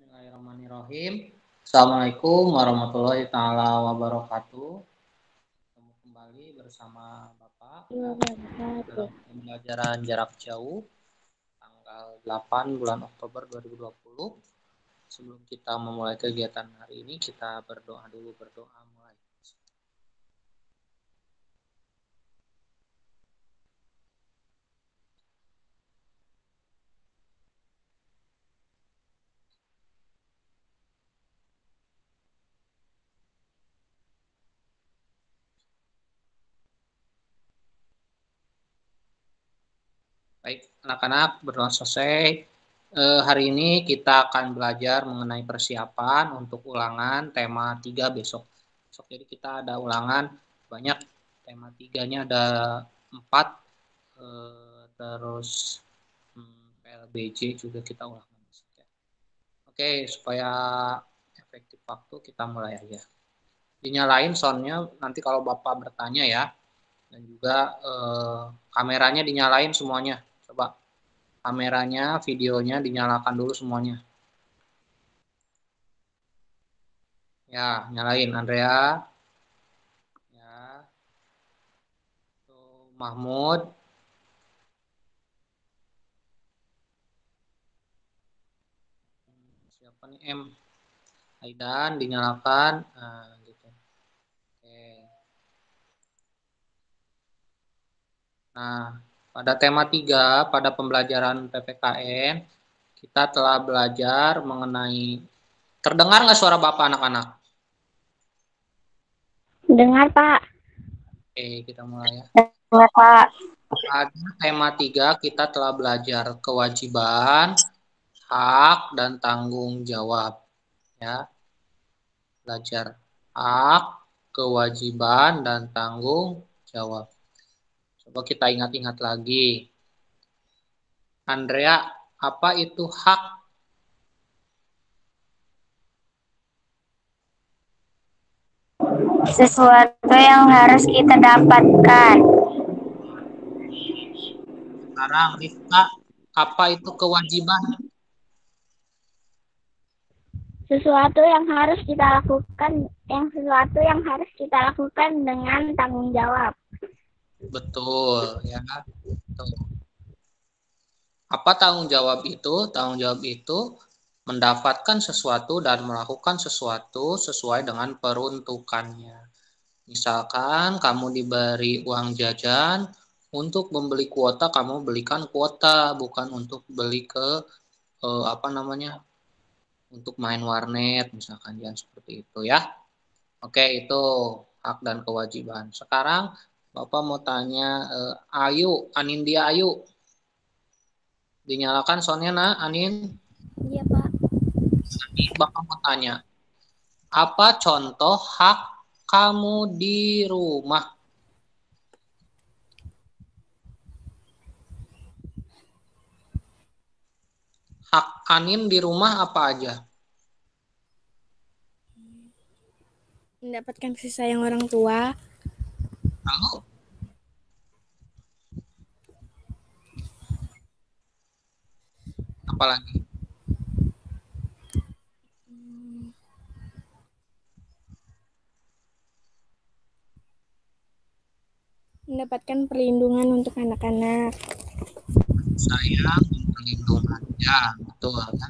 Bismillahirrahmanirrahim. Assalamualaikum warahmatullahi taala wabarakatuh. Ketemu kembali bersama Bapak dalam pembelajaran jarak jauh tanggal 8 bulan Oktober 2020. Sebelum kita memulai kegiatan hari ini, kita berdoa dulu. Berdoa mulai. Baik, anak-anak, berdoa selesai. Hari ini kita akan belajar mengenai persiapan untuk ulangan tema 3 besok. Jadi kita ada ulangan banyak, tema 3-nya ada 4, terus PLBJ juga kita ulangan. Oke, supaya efektif waktu kita mulai aja. Dinyalain soundnya nanti kalau Bapak bertanya ya, dan juga kameranya dinyalain semuanya. Coba kameranya, videonya dinyalakan dulu semuanya. Ya, nyalain Andrea. Ya. Tuh, Mahmud. Siapa nih M? Aidan dinyalakan. Nah, gitu. Oke. Nah, pada tema 3, pada pembelajaran PPKN, kita telah belajar mengenai, terdengar nggak suara Bapak anak-anak? Dengar, Pak. Oke, kita mulai ya. Dengar, Pak. Pada tema 3, kita telah belajar kewajiban, hak, dan tanggung jawab. Ya, belajar hak, kewajiban, dan tanggung jawab. Coba kita ingat-ingat lagi. Andrea, apa itu hak? Sesuatu yang harus kita dapatkan. Sekarang, Rifka, apa itu kewajiban? Sesuatu yang harus kita lakukan dengan tanggung jawab. Betul, ya. Betul. Apa tanggung jawab itu? Tanggung jawab itu mendapatkan sesuatu dan melakukan sesuatu sesuai dengan peruntukannya. Misalkan kamu diberi uang jajan, untuk membeli kuota kamu belikan kuota, bukan untuk beli ke untuk main warnet misalkan, jangan seperti itu ya. Oke, itu hak dan kewajiban. Sekarang Bapak mau tanya Ayu, Anindya Ayu. Dinyalakan soundnya nak, Anin. Iya, Pak. Bapak mau tanya, apa contoh hak kamu di rumah? Hak Anin di rumah apa aja? Mendapatkan kasih sayang orang tua. Lalu apalagi? Mendapatkan perlindungan untuk anak-anak. Sayang dan perlindungan. Ya, betul ya.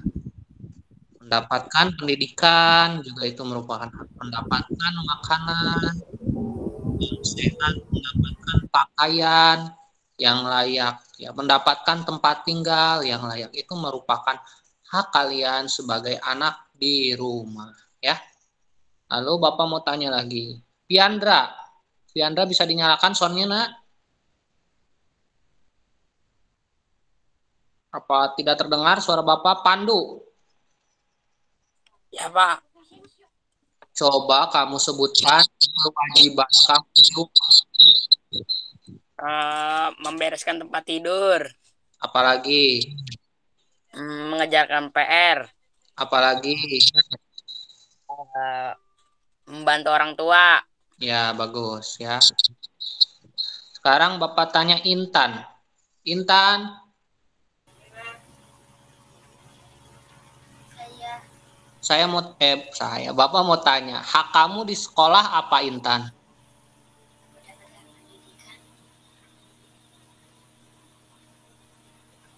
Mendapatkan pendidikan juga itu merupakan hak. Mendapatkan makanan yang sehat, mendapatkan pakaian yang layak, ya, mendapatkan tempat tinggal yang layak, itu merupakan hak kalian sebagai anak di rumah, ya. Lalu Bapak mau tanya lagi, Piandra, Piandra bisa dinyalakan soundnya nak? Apa tidak terdengar suara Bapak? Pandu. Ya, Pak. Coba kamu sebutkan kewajiban kamu di rumah. Membereskan tempat tidur. Apalagi? Mengerjakan PR. Apalagi? Membantu orang tua. Ya, bagus ya. Sekarang Bapak tanya Intan. Intan. Saya Bapak mau tanya, hak kamu di sekolah apa, Intan?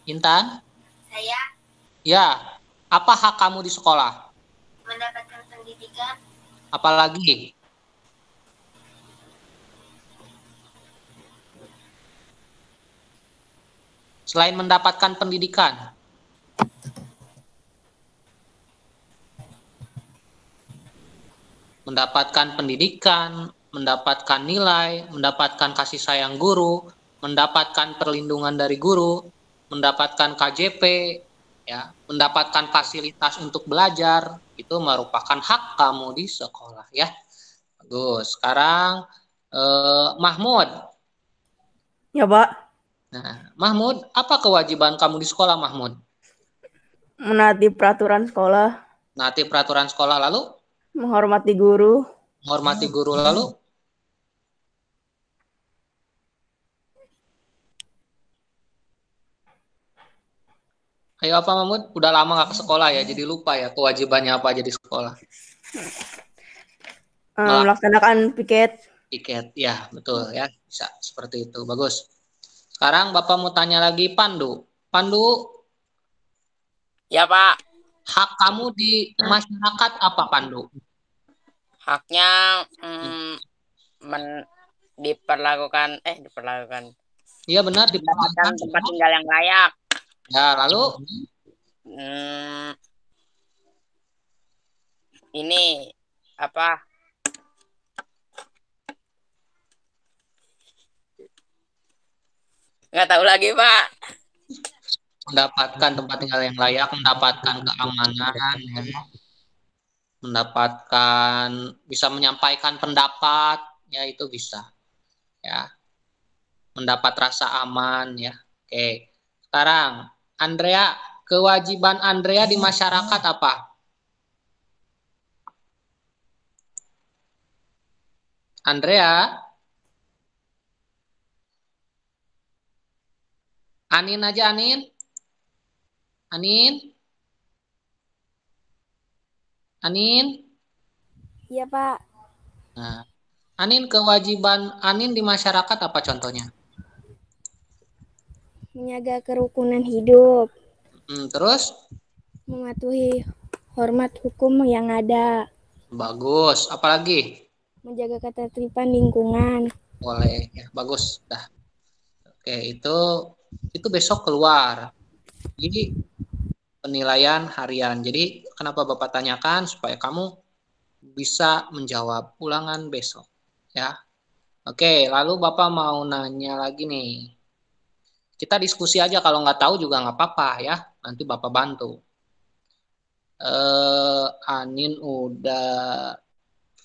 Intan? Saya Ya, apa hak kamu di sekolah? mendapatkan pendidikan. Apalagi? Selain mendapatkan pendidikan. Mendapatkan pendidikan, mendapatkan nilai, mendapatkan kasih sayang guru, mendapatkan perlindungan dari guru, mendapatkan KJP, ya, mendapatkan fasilitas untuk belajar, itu merupakan hak kamu di sekolah, ya. Bagus. Sekarang Mahmud. Ya, Pak. Nah, Mahmud, apa kewajiban kamu di sekolah, Mahmud? Menaati peraturan sekolah, Naati peraturan sekolah, lalu menghormati guru, menghormati guru, lalu ayo apa, Mahmud? Udah lama nggak ke sekolah ya, jadi lupa ya kewajibannya apa aja di sekolah. melaksanakan piket. Piket, ya betul ya, bisa seperti itu, bagus. Sekarang Bapak mau tanya lagi Pandu. Pandu, Ya, Pak. hak kamu di masyarakat apa, Pandu? Haknya diperlakukan. Iya benar, Mendapatkan diperlakukan. tempat tinggal yang layak. Ya, lalu Hmm, ini apa? Nggak tahu lagi, Pak. mendapatkan tempat tinggal yang layak, mendapatkan keamanan, ya, mendapatkan bisa menyampaikan pendapat, ya itu bisa, ya, mendapat rasa aman, ya. Oke, sekarang Andrea, kewajiban Andrea di masyarakat apa? Andrea, Anin aja, Anin, Anin, Anin. Iya, Pak. Nah, Anin, kewajiban Anin di masyarakat apa contohnya? Menjaga kerukunan hidup, Terus? mematuhi hormat hukum yang ada, Bagus. Apalagi? menjaga ketertiban lingkungan. Boleh, ya, bagus. Dah. Oke, itu besok keluar. Jadi penilaian harian. Jadi kenapa Bapak tanyakan supaya kamu bisa menjawab ulangan besok, ya. Oke, lalu Bapak mau nanya lagi nih. Kita diskusi aja, kalau nggak tahu juga nggak apa-apa ya. Nanti Bapak bantu. Anin udah.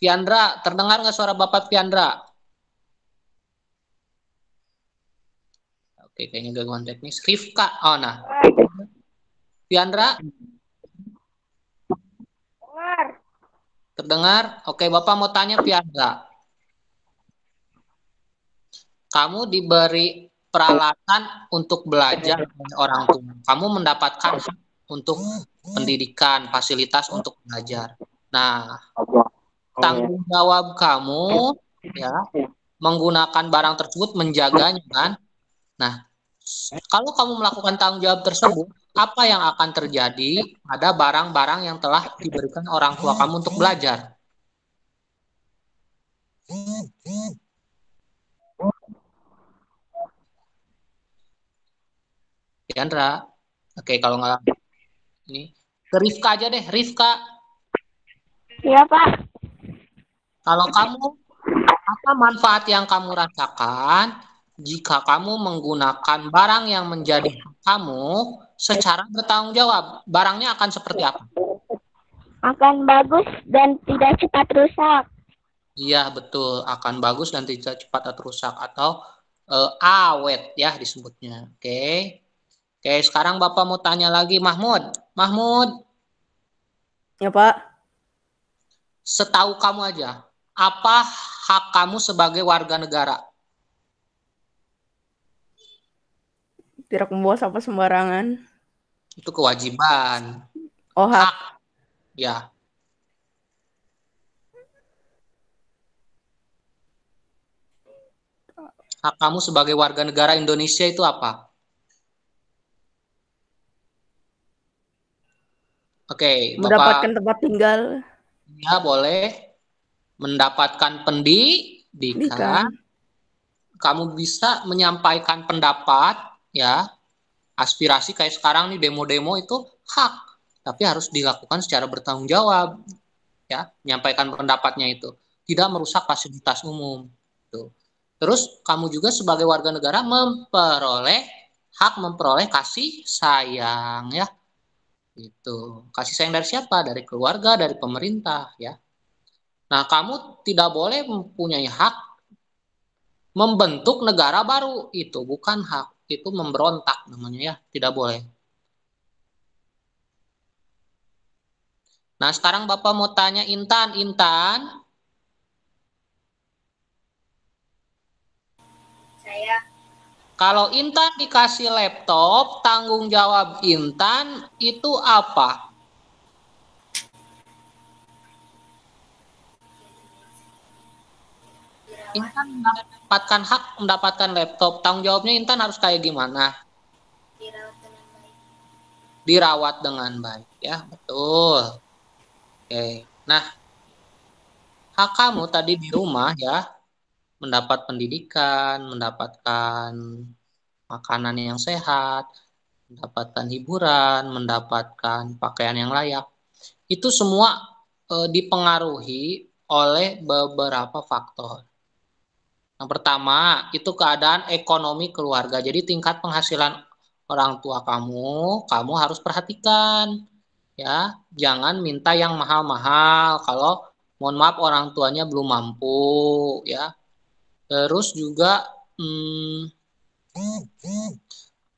Fiandra, terdengar nggak suara Bapak, Fiandra? Oke, kayaknya gangguan teknis. Rifka, oh nah. Fiandra? Terdengar? Oke, Bapak mau tanya Fiandra. Kamu diberi peralatan untuk belajar oleh orang tua. Kamu mendapatkan hak untuk pendidikan, fasilitas untuk belajar. Nah, tanggung jawab kamu ya menggunakan barang tersebut, menjaganya kan. Nah, kalau kamu melakukan tanggung jawab tersebut, apa yang akan terjadi pada barang-barang yang telah diberikan orang tua kamu untuk belajar? Diandra, oke, kalau nggak ini ke Rifka aja deh, Rifka. Iya, Pak. Kalau kamu, apa manfaat yang kamu rasakan jika kamu menggunakan barang yang menjadi hak kamu secara bertanggung jawab? Barangnya akan seperti apa? Akan bagus dan tidak cepat rusak. Iya, betul. Akan bagus dan tidak cepat rusak atau awet ya disebutnya. Oke. Oke, sekarang Bapak mau tanya lagi, Mahmud. Mahmud, Ya, Pak. setahu kamu aja, apa hak kamu sebagai warga negara? Tidak membawa sampah sembarangan. Itu kewajiban. Oh, hak. Ya. Hak kamu sebagai warga negara Indonesia itu apa? Oke, Mendapatkan Bapak, tempat tinggal. ya boleh mendapatkan pendidikan. Pendidikan. Kamu bisa menyampaikan pendapat, ya, aspirasi kayak sekarang nih demo-demo itu hak, tapi harus dilakukan secara bertanggung jawab, ya, menyampaikan pendapatnya itu tidak merusak fasilitas umum. Tuh. Terus kamu juga sebagai warga negara memperoleh kasih sayang, ya, itu kasih sayang dari siapa? Dari keluarga, dari pemerintah, ya. Nah, kamu tidak boleh mempunyai hak membentuk negara baru, itu bukan hak, itu memberontak namanya, ya, tidak boleh. Nah, sekarang Bapak mau tanya Intan, Intan, Saya. kalau Intan dikasih laptop, tanggung jawab Intan itu apa? Intan mendapatkan hak mendapatkan laptop, tanggung jawabnya Intan harus kayak gimana? Dirawat dengan baik. Dirawat dengan baik, ya, betul. Oke. Nah, hak kamu tadi di rumah, ya, mendapat pendidikan, mendapatkan makanan yang sehat, mendapatkan hiburan, mendapatkan pakaian yang layak. Itu semua dipengaruhi oleh beberapa faktor. Yang pertama, itu keadaan ekonomi keluarga. Jadi tingkat penghasilan orang tua kamu harus perhatikan, ya. Jangan minta yang mahal-mahal kalau mohon maaf orang tuanya belum mampu, ya. Terus juga hmm,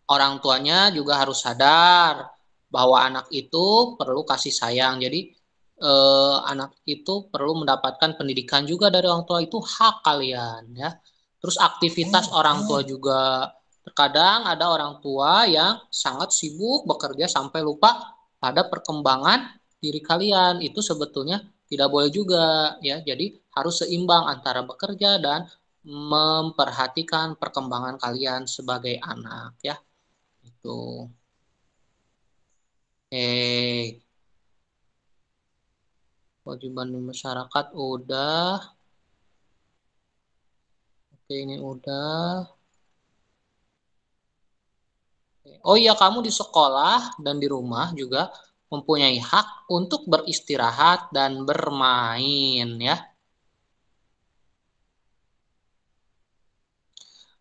orang tuanya juga harus sadar bahwa anak itu perlu kasih sayang. Jadi anak itu perlu mendapatkan pendidikan juga dari orang tua, itu hak kalian, ya. Terus aktivitas orang tua juga, terkadang ada orang tua yang sangat sibuk bekerja sampai lupa pada perkembangan diri kalian. Itu sebetulnya tidak boleh juga, ya. Jadi harus seimbang antara bekerja dan memperhatikan perkembangan kalian sebagai anak, ya. Itu. Kewajiban di masyarakat udah. Oke, ini udah. Oh iya, kamu di sekolah dan di rumah juga mempunyai hak untuk beristirahat dan bermain, ya.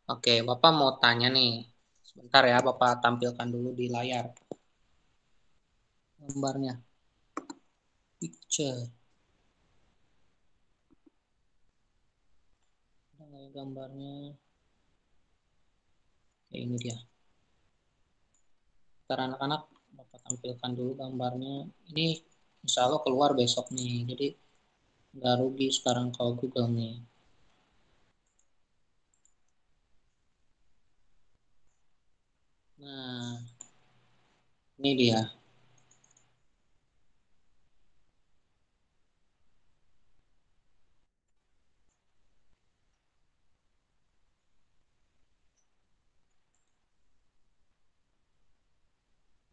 Oke, Bapak mau tanya nih. Sebentar ya, Bapak tampilkan dulu di layar gambarnya. Picture. Gambarnya. Oke, ini dia. Ntar anak-anak Bapak tampilkan dulu gambarnya. Ini insya Allah keluar besok nih. Jadi nggak rugi sekarang kalau Google nih. Nah, ini dia.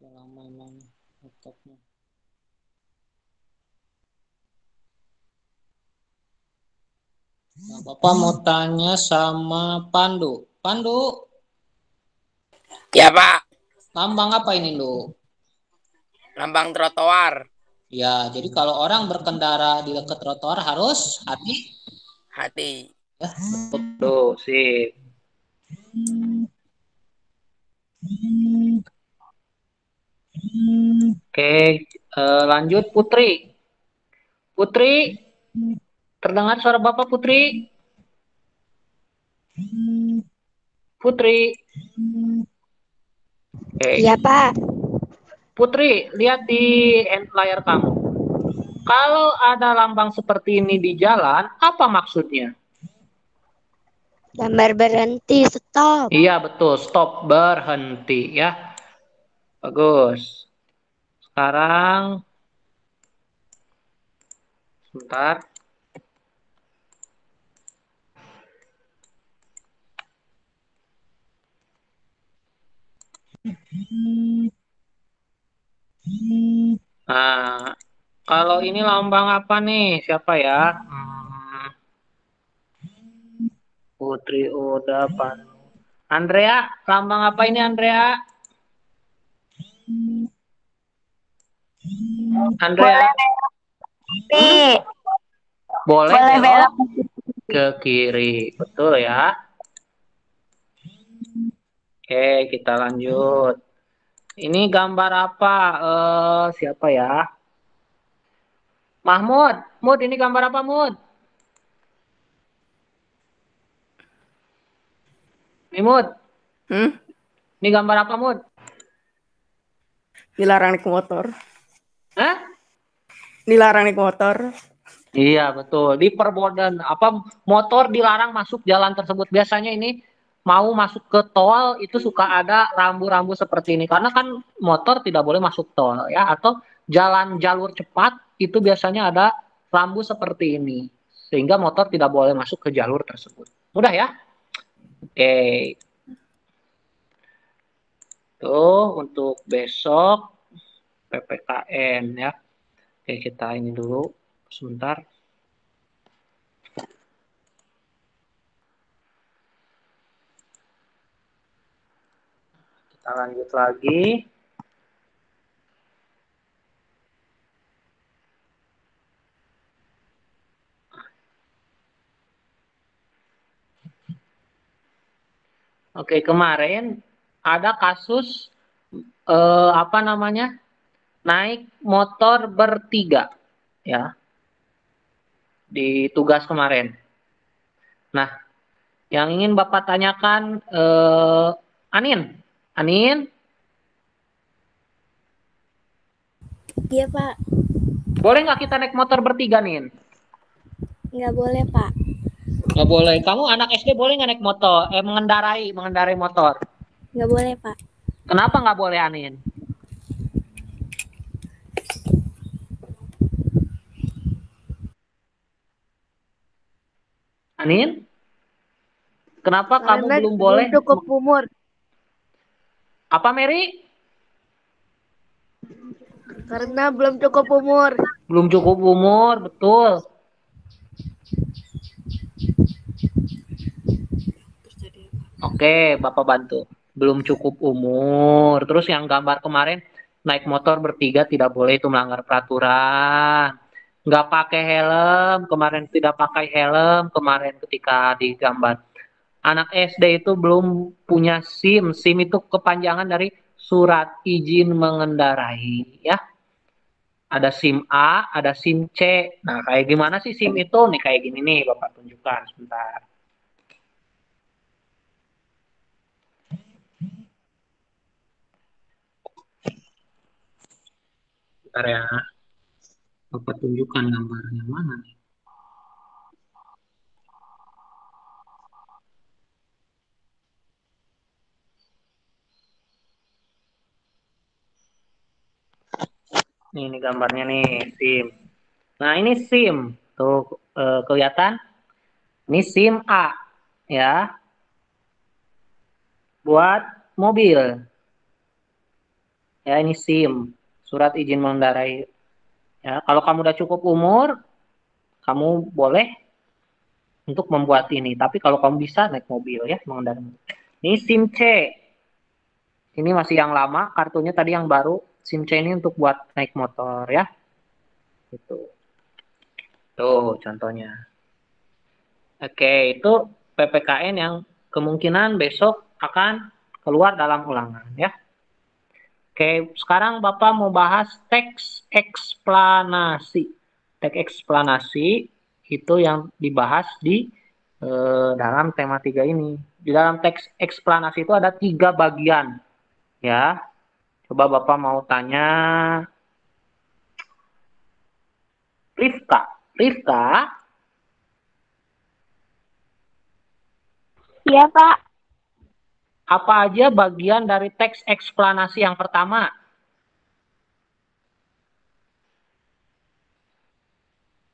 Udah lama emang laptopnya. Nah, Bapak mau tanya sama Pandu. Pandu, Ya, Pak. lambang apa ini, Lu? Lambang trotoar. Ya, jadi kalau orang berkendara di dekat trotoar harus hati. Hati. Ya, betul, sip. Oke, lanjut Putri. Putri, terdengar suara Bapak Putri? Putri. Oke. Iya, Pak. Putri, lihat di layar kamu. Kalau ada lambang seperti ini di jalan, apa maksudnya? Gambar berhenti, stop. Iya, betul. Stop, berhenti, ya. Bagus. Sekarang, sebentar. Nah, kalau ini lambang apa nih? Siapa ya? Putri Uda Panu. Andrea, lambang apa ini Andrea? Andrea, Boleh belok boleh boleh belok belok. ke kiri. Betul ya? Oke, kita lanjut. Ini gambar apa? Siapa ya? Mahmud. Mud, ini gambar apa, Mud? Nih, Mud. Hmm? Ini gambar apa, Mud? Dilarang naik motor. Hah? Dilarang naik motor. Iya, betul. Di perbodan apa motor dilarang masuk jalan tersebut. Biasanya ini mau masuk ke tol itu suka ada rambu-rambu seperti ini. Karena kan motor tidak boleh masuk tol ya atau jalan jalur cepat itu biasanya ada rambu seperti ini. Sehingga motor tidak boleh masuk ke jalur tersebut. Mudah ya? Oke. Tuh untuk besok PPKN ya. Oke, kita ini dulu sebentar. Kita lanjut lagi. Oke, kemarin ada kasus apa namanya? Naik motor bertiga ya di tugas kemarin. Nah, yang ingin Bapak tanyakan Anin. Anin, Iya, Pak. boleh nggak kita naik motor bertiga, Nin? Nggak boleh, Pak. Nggak boleh. Kamu anak SD boleh nggak naik motor? Mengendarai motor. Nggak boleh, Pak. Kenapa nggak boleh, Anin? Anin, kenapa kamu Karena belum boleh? cukup umur. Apa, Mary? Karena belum cukup umur. Belum cukup umur, betul. Oke, Bapak bantu. Belum cukup umur. Terus yang gambar kemarin naik motor bertiga tidak boleh itu melanggar peraturan. Nggak pakai helm, kemarin tidak pakai helm, kemarin ketika digambar. Anak SD itu belum punya SIM. SIM itu kepanjangan dari surat izin mengendarai, ya. Ada SIM A, ada SIM C. Nah, kayak gimana sih SIM itu? Nih kayak gini nih, Bapak tunjukkan sebentar. Bentar ya. Bapak tunjukkan gambarnya mana nih? Ini gambarnya nih, SIM. Nah, ini SIM. Tuh kelihatan? Ini SIM A ya, buat mobil. Ya, ini SIM, surat izin mengendarai. Ya, kalau kamu udah cukup umur, kamu boleh untuk membuat ini. Tapi kalau kamu bisa naik mobil ya, mengendarai. Ini SIM C. Ini masih yang lama, kartunya tadi yang baru. SIM C ini untuk buat naik motor ya. Itu. Tuh contohnya. Oke, itu PPKN yang kemungkinan besok akan keluar dalam ulangan ya. Oke, sekarang Bapak mau bahas teks eksplanasi. Teks eksplanasi itu yang dibahas di dalam tema 3 ini. Di dalam teks eksplanasi itu ada 3 bagian ya. Coba Bapak mau tanya Rifka. Rifka, Iya, Pak. apa aja bagian dari teks eksplanasi yang pertama?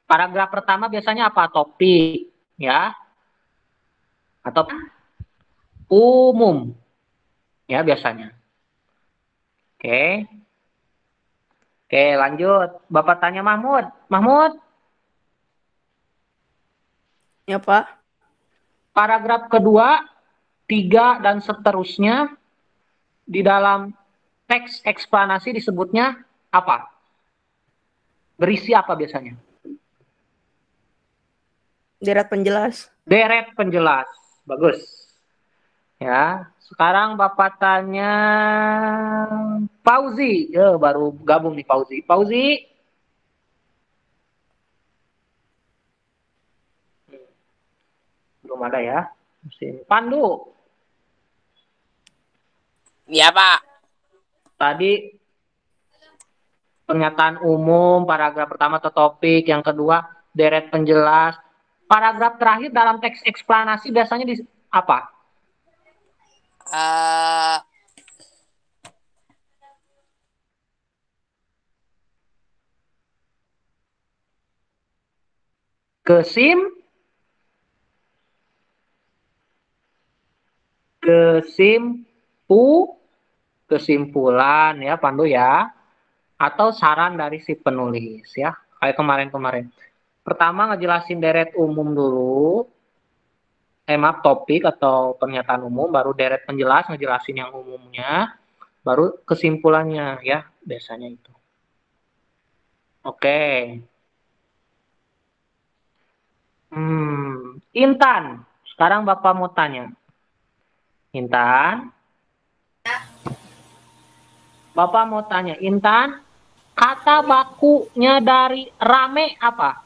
Paragraf pertama biasanya apa? Topik, ya, atau umum, ya biasanya. Oke. Oke, lanjut. Bapak tanya Mahmud. Mahmud, Ya, Pak. paragraf kedua, 3, dan seterusnya di dalam teks eksplanasi disebutnya apa? Berisi apa biasanya? Deret penjelas. Deret penjelas. Bagus. Ya, sekarang Bapak tanya Fauzi. Baru gabung nih Fauzi. Fauzi. Belum ada ya. Pandu. Iya, Pak. Tadi pernyataan umum, paragraf pertama atau topik, yang kedua deret penjelas. Paragraf terakhir dalam teks eksplanasi biasanya di apa? Eh, Kesimpulan ya Pandu ya, atau saran dari si penulis ya, kayak kemarin-kemarin. Pertama ngejelasin deret umum dulu, maaf, topik atau pernyataan umum, baru deret penjelas ngejelasin yang umumnya, baru kesimpulannya ya, biasanya itu. Oke. Intan, sekarang Bapak mau tanya. Intan, Bapak mau tanya, Intan, kata bakunya dari rame apa?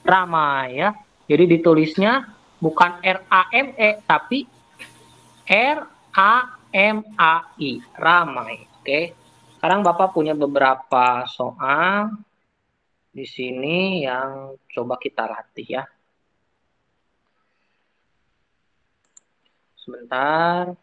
Ramai ya. Jadi ditulisnya bukan R-A-M-E, tapi R-A-M-A-I. Ramai. Oke. Sekarang Bapak punya beberapa soal di sini yang coba kita latih ya. Sebentar.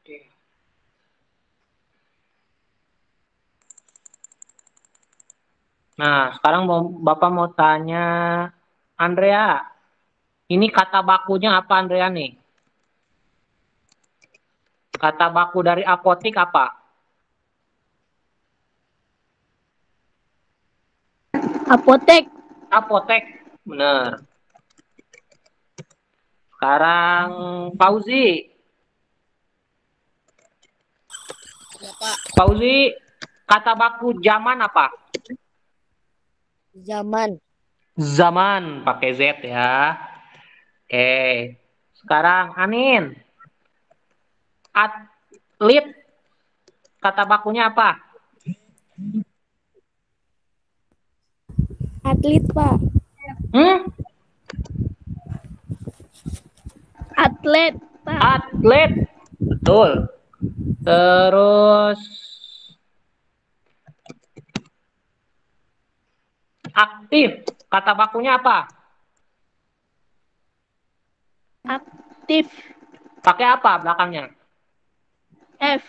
Oke. Nah, sekarang Bapak mau tanya Andrea. Ini kata bakunya apa Andrea nih? Kata baku dari apotik apa? Apotek. Apotek. Benar. Sekarang Fauzi. Fauzi, kata baku zaman apa? Zaman. Zaman, pakai Z ya. Oke. Sekarang Anin. Atlet, kata bakunya apa? Atlet, Pak. Atlet. Pak. Atlet. Betul. Terus aktif, kata bakunya apa? Aktif. Pakai apa belakangnya? F.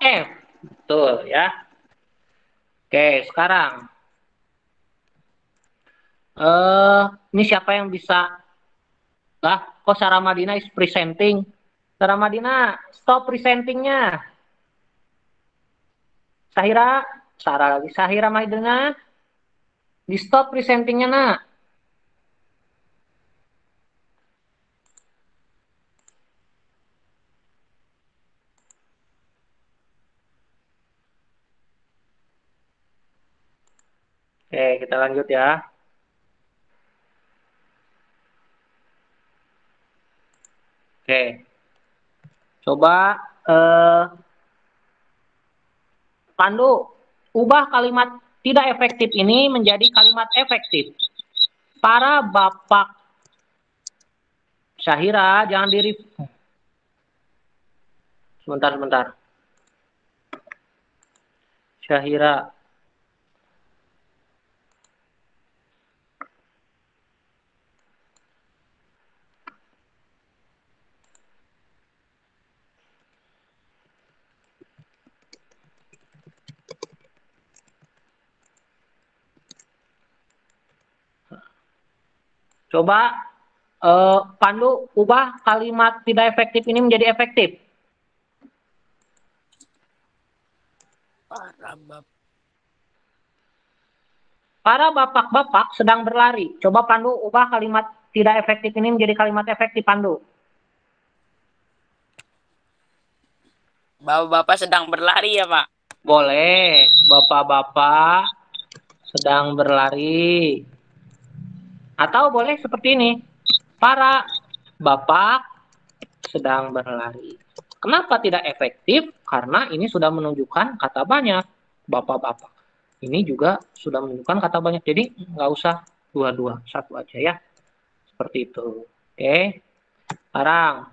F. Betul ya. Oke, sekarang ini siapa yang bisa? Kok Sarah Madina is presenting? Sarah Madina, stop presentingnya. Sahira, Sarah lagi. Sahira Madina, di stop presentingnya nak. Oke, kita lanjut ya. Oke. Coba Pandu, ubah kalimat tidak efektif ini menjadi kalimat efektif. Para bapak Syahira, jangan diri. Sebentar. Syahira. Coba Pandu ubah kalimat tidak efektif ini menjadi efektif. Para bapak-bapak sedang berlari. Coba Pandu ubah kalimat tidak efektif ini menjadi kalimat efektif, Pandu. Bapak-bapak sedang berlari ya, Pak? Boleh. Bapak-bapak sedang berlari. Atau boleh seperti ini. Para bapak sedang berlari. Kenapa tidak efektif? Karena ini sudah menunjukkan kata banyak. Bapak-bapak. Ini juga sudah menunjukkan kata banyak. Jadi nggak usah dua-dua. Satu aja ya. Seperti itu. Oke. Sekarang.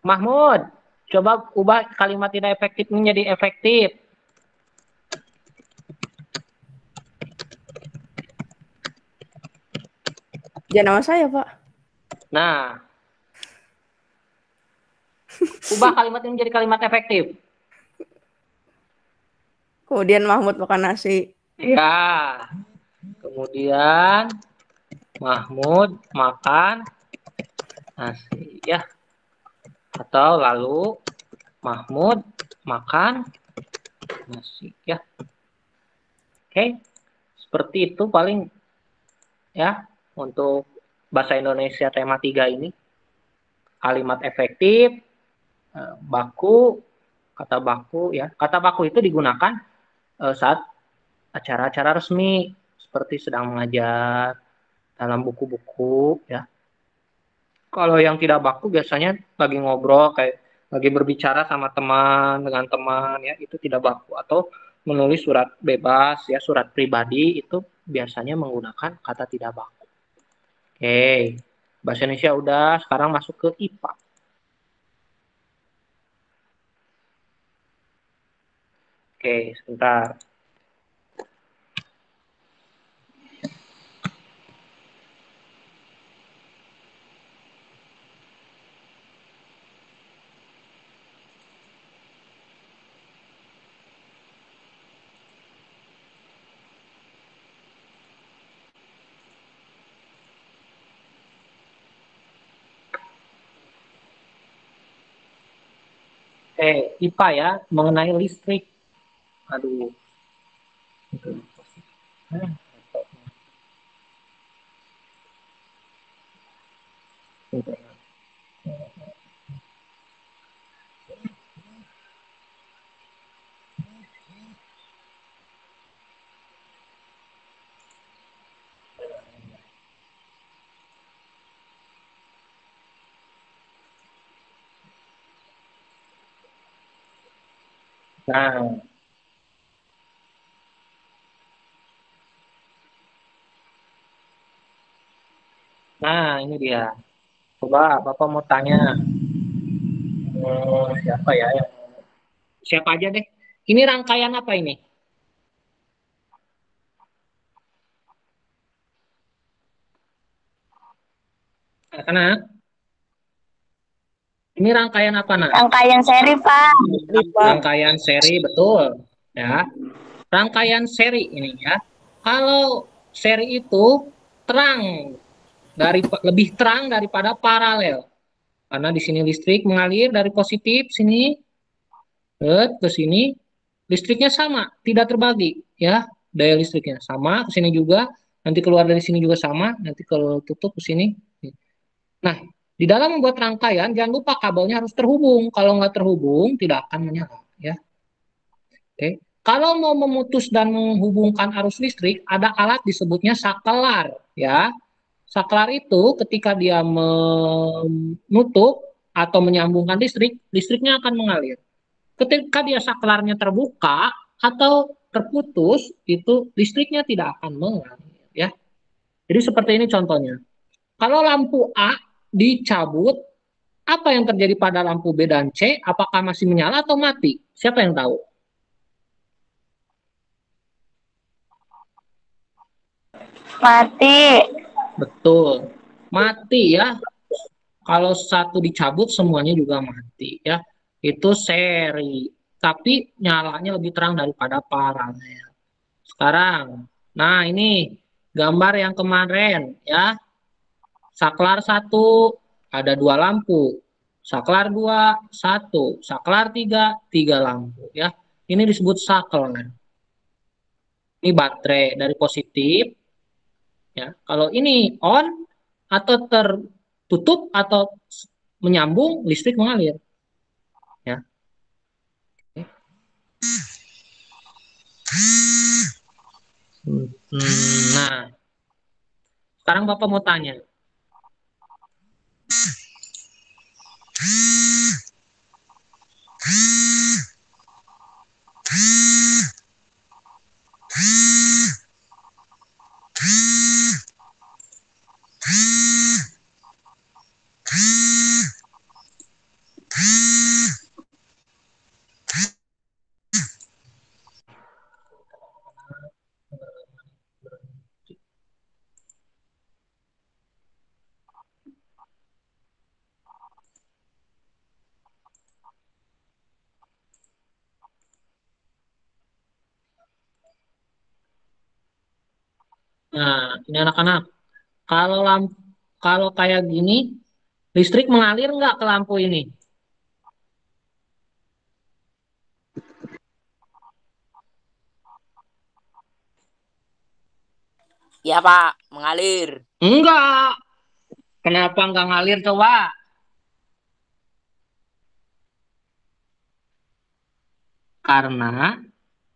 Mahmud. Coba ubah kalimat tidak efektif menjadi efektif. Jangan nama saya, Pak. Nah. Ubah kalimat ini menjadi kalimat efektif. Kemudian Mahmud makan nasi. Ya. Kemudian Mahmud makan nasi ya. Atau lalu Mahmud makan nasi ya. Oke. Seperti itu paling ya untuk bahasa Indonesia tema 3 ini. Kalimat efektif, baku, kata baku ya. Kata baku itu digunakan saat acara-acara resmi seperti sedang mengajar dalam buku-buku ya. Kalau yang tidak baku biasanya lagi ngobrol kayak lagi berbicara sama teman dengan teman ya, itu tidak baku. Atau menulis surat bebas ya, surat pribadi itu biasanya menggunakan kata tidak baku. Oke. Bahasa Indonesia udah, sekarang masuk ke IPA. Oke, sebentar. IPA ya, mengenai listrik. Aduh. Nah, ini dia. Coba Bapak mau tanya. Siapa ya? Siapa aja deh. Ini rangkaian apa ini? Anak-anak. Ini rangkaian apa, nak? Rangkaian seri, Pak. Rangkaian seri, betul. Ya. Rangkaian seri ini ya. Kalau seri itu terang lebih terang daripada paralel. Karena di sini listrik mengalir dari positif sini ke sini, listriknya sama, tidak terbagi ya. Daya listriknya sama, ke sini juga, nanti keluar dari sini juga sama, nanti kalau tutup ke sini. Nah, di dalam membuat rangkaian jangan lupa kabelnya harus terhubung. Kalau nggak terhubung tidak akan menyala ya. Oke. Kalau mau memutus dan menghubungkan arus listrik, ada alat disebutnya saklar ya. Saklar itu ketika dia menutup atau menyambungkan listrik, listriknya akan mengalir. Ketika dia saklarnya terbuka atau terputus, itu listriknya tidak akan mengalir ya. Jadi seperti ini contohnya. Kalau lampu A dicabut, apa yang terjadi pada lampu B dan C? Apakah masih menyala atau mati? Siapa yang tahu? Mati. Betul. Mati ya. Kalau satu dicabut semuanya juga mati ya. Itu seri. Tapi nyalanya lebih terang daripada paralel. Sekarang, nah ini gambar yang kemarin ya. Saklar 1 ada 2 lampu. Saklar 2 1. Saklar 3 3 lampu ya. Ini disebut saklar. Ini baterai dari positif ya. Kalau ini on atau tertutup atau menyambung, listrik mengalir ya. Nah, sekarang Bapak mau tanya. Nah, ini anak-anak. Kalau kayak gini, listrik mengalir nggak ke lampu ini? Ya Pak, mengalir. Enggak. Kenapa nggak ngalir coba? Karena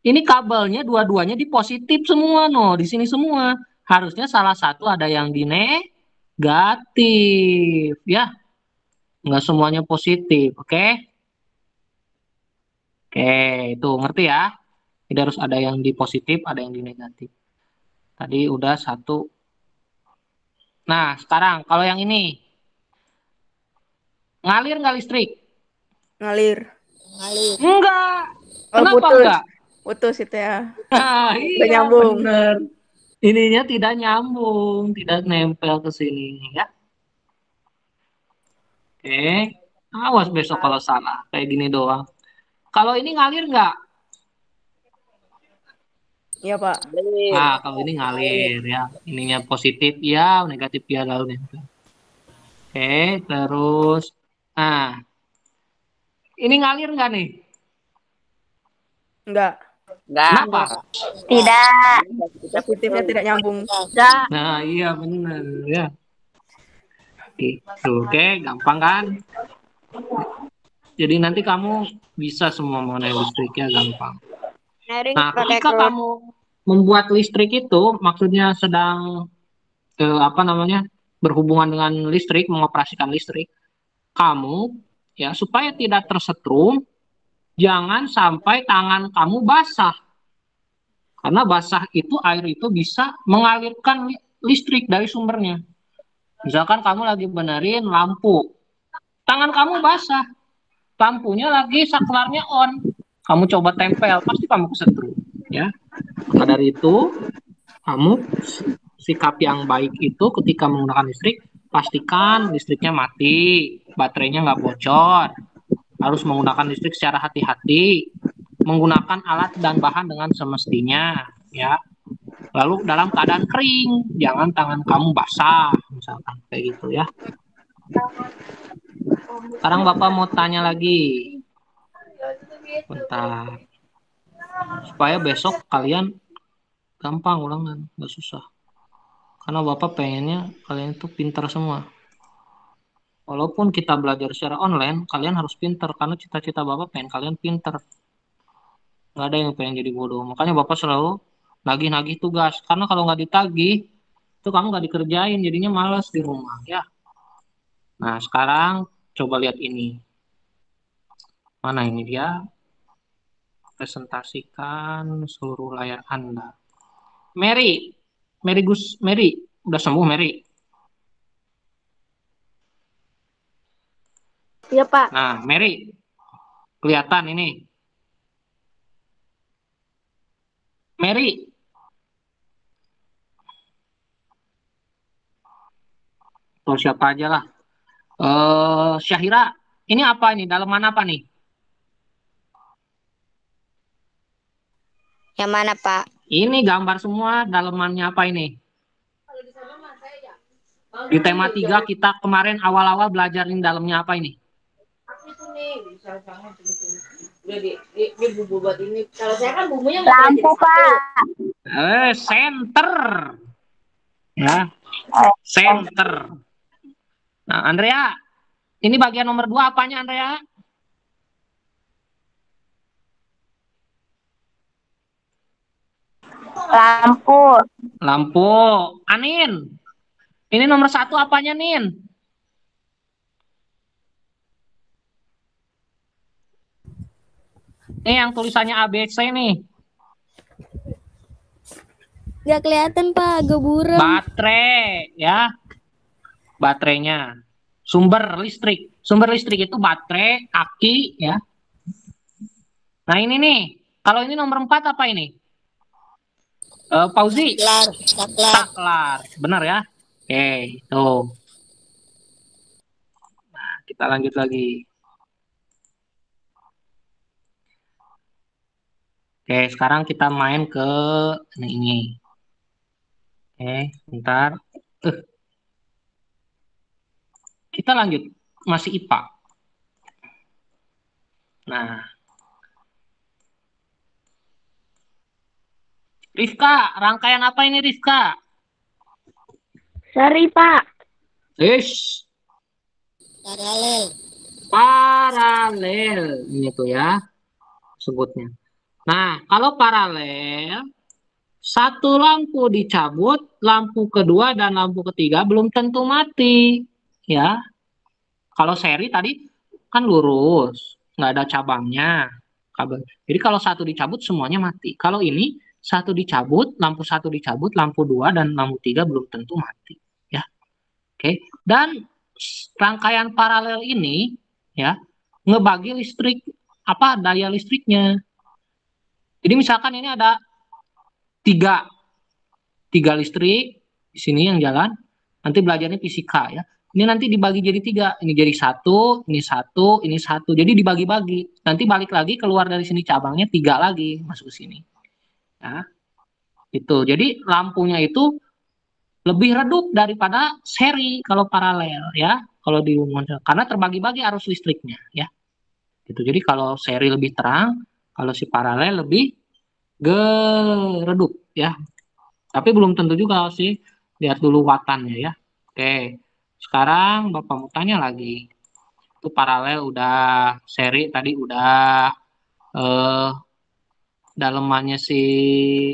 ini kabelnya dua-duanya di positif semua, no. Di sini semua. Harusnya salah satu ada yang di negatif, ya. Nggak semuanya positif, oke? Oke, itu ngerti ya? Jadi harus ada yang di positif, ada yang di negatif. Tadi udah satu. Nah, sekarang kalau yang ini. Ngalir nggak listrik? Ngalir. Enggak. Oh, Kenapa putus. enggak? Putus itu ya. Nah, Udah iya nyambung. bener. Ininya tidak nyambung, tidak nempel ke sini ya. Oke. Awas besok kalau salah. Kayak gini doang. Kalau ini ngalir nggak? Iya, Pak. Nah, kalau ini ngalir ya. Ininya positif ya, negatif ya lalu nempel. Oke, terus. Nah, ini ngalir nggak nih? Enggak. Enggak. Kenapa? Tidak. Positifnya tidak nyambung. Enggak. Nah, iya bener ya. Gitu, oke, gampang kan? Jadi nanti kamu bisa semua mengenai listrik ya, gampang. Nah, ketika kamu membuat listrik itu, maksudnya sedang apa namanya berhubungan dengan listrik, mengoperasikan listrik, kamu ya supaya tidak tersetrum, jangan sampai tangan kamu basah. Karena basah itu air itu bisa mengalirkan listrik dari sumbernya. Misalkan kamu lagi benerin lampu, tangan kamu basah, lampunya lagi saklarnya on, kamu coba tempel, pasti kamu kesetrum, ya. Maka dari itu, kamu sikap yang baik itu ketika menggunakan listrik, pastikan listriknya mati, baterainya nggak bocor, harus menggunakan listrik secara hati-hati, menggunakan alat dan bahan dengan semestinya, ya. Lalu dalam keadaan kering, jangan tangan kamu basah, misalkan kayak gitu ya. Sekarang Bapak mau tanya lagi. Bentar. Supaya besok kalian gampang ulangan, nggak susah. Karena Bapak pengennya kalian itu pintar semua. Walaupun kita belajar secara online, kalian harus pintar. Karena cita-cita Bapak pengen kalian pintar. Nggak ada yang pengen jadi bodoh. Makanya Bapak selalu nagih-nagih tugas. Karena kalau nggak ditagih, itu kamu nggak dikerjain. Jadinya malas di rumah. Ya. Nah, sekarang coba lihat ini. Mana ini dia? Presentasikan seluruh layar Anda. Mary, udah sembuh Mary? Iya, Pak. Nah, Mary, kelihatan ini. Mary. Atau siapa aja lah. Syahira, ini apa ini? Daleman apa nih? Yang mana, Pak? Ini gambar semua, dalemannya apa ini? Di tema 3 kita kemarin awal-awal belajarin dalamnya apa ini? Lampu, Pak. Center. Ya, center. Nah, Andrea, ini bagian nomor 2 apanya, Andrea? Lampu. Lampu. Anin, ini nomor 1 apanya, Nin? Ini yang tulisannya ABC nih. Nggak kelihatan, Pak. Agak buram. Baterai, ya. Baterainya. Sumber listrik. Sumber listrik itu baterai, aki, ya. Nah, ini nih. Kalau ini nomor 4 apa ini? Pauzi. Saklar. Benar ya? Oke, tuh. Nah, kita lanjut lagi. Oke, sekarang kita main ke ini. Oke, bentar. Kita lanjut. Masih IPA. Nah. Rifka, rangkaian apa ini, Rifka? Seri, Pak. Ish. Paralel. Ini tuh ya. Sebutnya. Nah, kalau paralel, satu lampu dicabut, lampu kedua dan lampu ketiga belum tentu mati. Ya. Kalau seri tadi kan lurus. Nggak ada cabangnya. Jadi kalau satu dicabut, semuanya mati. Kalau ini, satu dicabut, lampu 1 dicabut, lampu 2 dan lampu 3 belum tentu mati, ya. Oke. Dan rangkaian paralel ini ya ngebagi listrik daya listriknya. Jadi misalkan ini ada tiga listrik di sini yang jalan, nanti belajarnya fisika ya. Ini nanti dibagi jadi 3, ini jadi 1, ini 1, ini 1. Jadi dibagi-bagi. Nanti balik lagi keluar dari sini cabangnya 3 lagi masuk ke sini. Ya, itu. Jadi lampunya itu lebih redup daripada seri kalau paralel ya, kalau diumumkan karena terbagi-bagi arus listriknya ya. Gitu. Jadi kalau seri lebih terang, kalau si paralel lebih redup ya. Tapi belum tentu juga sih. Lihat dulu watannya ya. Oke. Sekarang Bapak mau tanya lagi. Itu paralel udah, seri tadi udah, dalemannya si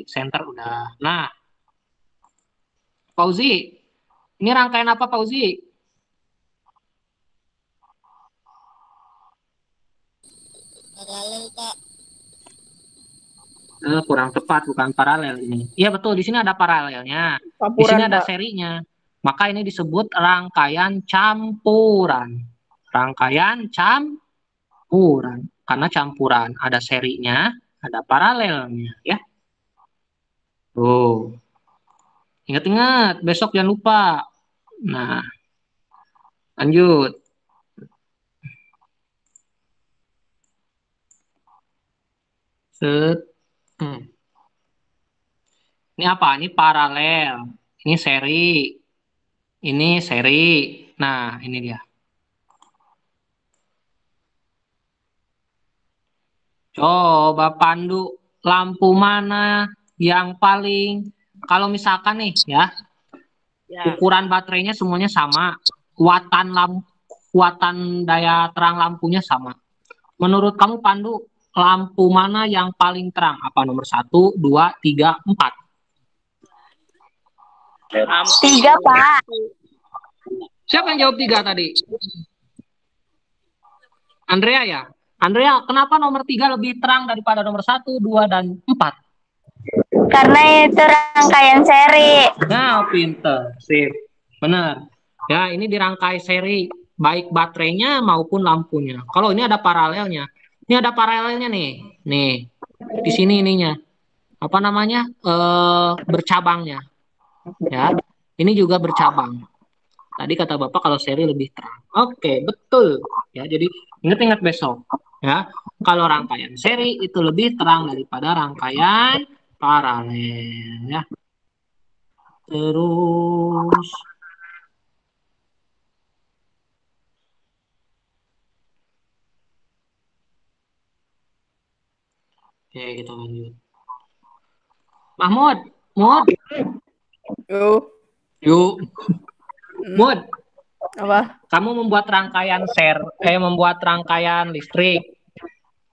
center udah. Nah, Fauzi, ini rangkaian apa Fauzi? Paralel, Pak. Kurang tepat, bukan paralel ini. Iya betul, di sini ada paralelnya. Di sini ada serinya. Maka ini disebut rangkaian campuran. Rangkaian campuran. Karena campuran ada serinya, ada paralelnya ya. Tuh. Ingat-ingat, besok jangan lupa. Nah, lanjut. Set. Ini apa? Ini paralel. Ini seri. Ini seri. Nah, ini dia. Coba pandu lampu mana yang paling, kalau misalkan nih ya, ukuran baterainya semuanya sama, kuatan daya terang lampunya sama. Menurut kamu Pandu, lampu mana yang paling terang? Apa nomor 1, 2, 3, 4? 3, Pak. Siapa yang jawab 3 tadi? Andrea ya? Andrea, kenapa nomor 3 lebih terang daripada nomor 1, 2, dan 4? Karena itu rangkaian seri. Nah, pinter. Sip. Benar. Ya, ini dirangkai seri. baik baterainya maupun lampunya. Kalau ini ada paralelnya. Ini ada paralelnya nih. Nih, di sini ininya. Apa namanya? Bercabangnya. Ya. Ini juga bercabang. Tadi kata Bapak kalau seri lebih terang. Oke, betul. Ya, jadi ingat-ingat besok. Ya, kalau rangkaian seri itu lebih terang daripada rangkaian paralel. Ya. Terus, oke kita lanjut. Mahmud, Mud, Yuk. yuk. Mud, Apa? kamu membuat rangkaian listrik.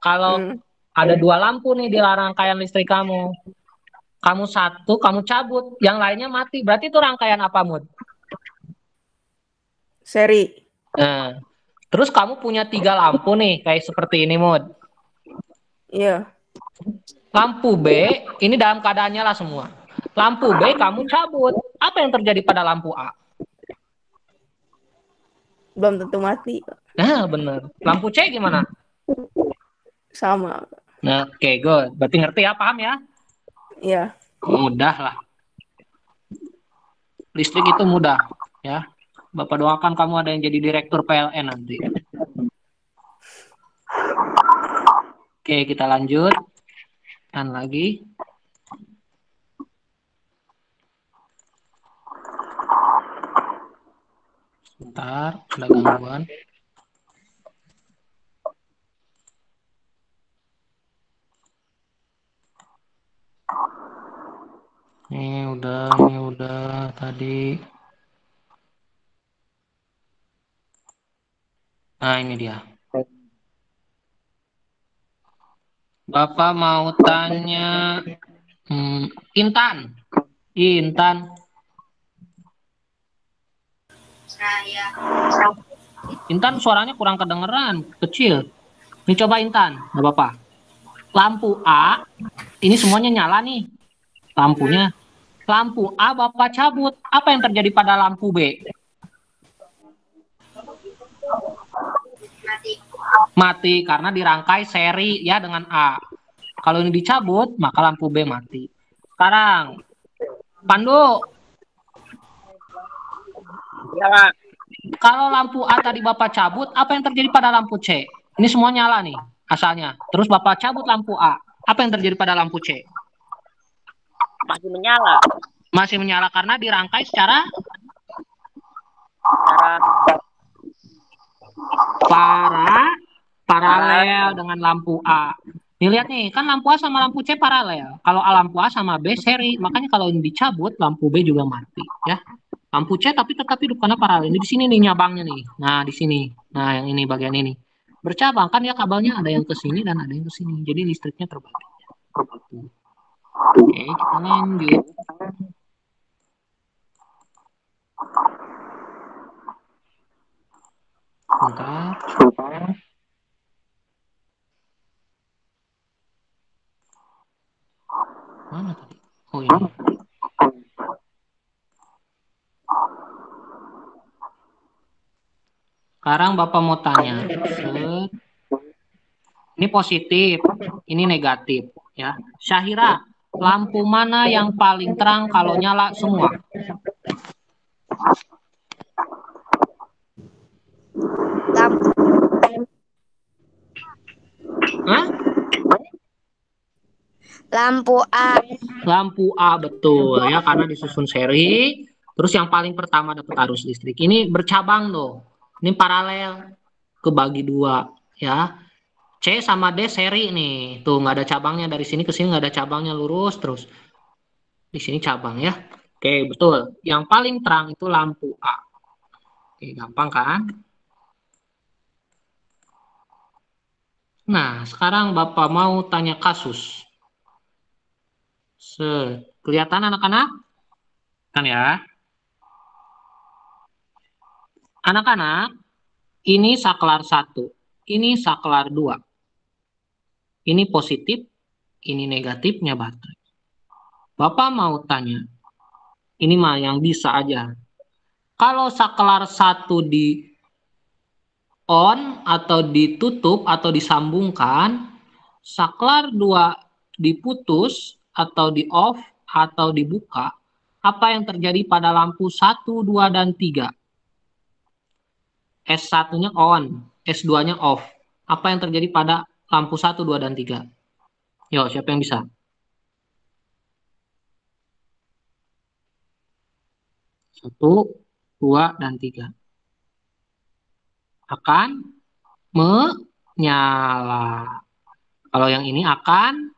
Kalau Hmm. ada 2 lampu nih di rangkaian listrik kamu. Kamu satu, kamu cabut, yang lainnya mati. Berarti itu rangkaian apa, Mud? Seri. Nah, terus kamu punya 3 lampu nih, kayak seperti ini, Mud. Iya. Lampu B, ini dalam keadaan nyala semua. Lampu B kamu cabut. Apa yang terjadi pada lampu A? Belum tentu mati. Nah, bener. Lampu C gimana? Sama. Nah, oke, good. Berarti ngerti ya, paham ya? Iya. Mudah lah. Listrik itu mudah, ya. Bapak doakan kamu ada yang jadi direktur PLN nanti. Oke, kita lanjut. Dan lagi. Sebentar, ada gangguan. Ini udah tadi. Nah, ini dia. Bapak mau tanya Intan. Intan. Intan suaranya kurang kedengeran, kecil. Ini coba Intan, nggak apa-apa. Lampu A, ini semuanya nyala nih. Lampunya. Lampu A Bapak cabut. Apa yang terjadi pada lampu B? Mati karena dirangkai seri ya dengan A. Kalau ini dicabut, maka lampu B mati. Sekarang, Pandu. Ya, Pak. Kalau lampu A tadi Bapak cabut, apa yang terjadi pada lampu C? Ini semua nyala nih asalnya. Terus Bapak cabut lampu A. Apa yang terjadi pada lampu C? Masih menyala. Masih menyala karena dirangkai secara paralel dengan lampu A. Nih lihat nih, kan lampu A sama lampu C paralel. Kalau lampu A sama B seri, makanya kalau ini dicabut, lampu B juga mati, ya. Lampu C tapi tetap hidup karena paralel. Ini di sini nih nyabangnya nih. Nah, di sini. Nah, yang ini bagian ini. Bercabang kan ya kabelnya ada yang ke sini dan ada yang ke sini. Jadi listriknya terbagi. Oke, kita lanjut. Bentar. Mana tadi? Oh ini. Sekarang Bapak mau tanya. Ini positif, ini negatif, ya. Syahira, lampu mana yang paling terang kalau nyala semua? Lampu. Hah? Lampu A. Lampu A betul ya karena disusun seri. Terus yang paling pertama dapat arus listrik. Ini bercabang loh. Ini paralel kebagi 2 ya. C sama D seri nih. Tuh nggak ada cabangnya dari sini ke sini nggak ada cabangnya lurus terus. Di sini cabang ya. Oke betul. Yang paling terang itu lampu A. Oke gampang kan? Nah sekarang Bapak mau tanya kasus. Kelihatan anak-anak? Kan ya. Anak-anak, ini saklar 1, ini saklar 2. Ini positif, ini negatifnya baterai. Bapak mau tanya, ini mah yang bisa aja. Kalau saklar 1 on atau ditutup atau disambungkan, saklar 2 diputus atau di off atau dibuka, apa yang terjadi pada lampu 1, 2, dan 3? S1-nya on, S2-nya off. Apa yang terjadi pada lampu 1, 2, dan 3? Yo, siapa yang bisa? 1, 2, dan 3. Akan menyala. Kalau yang ini akan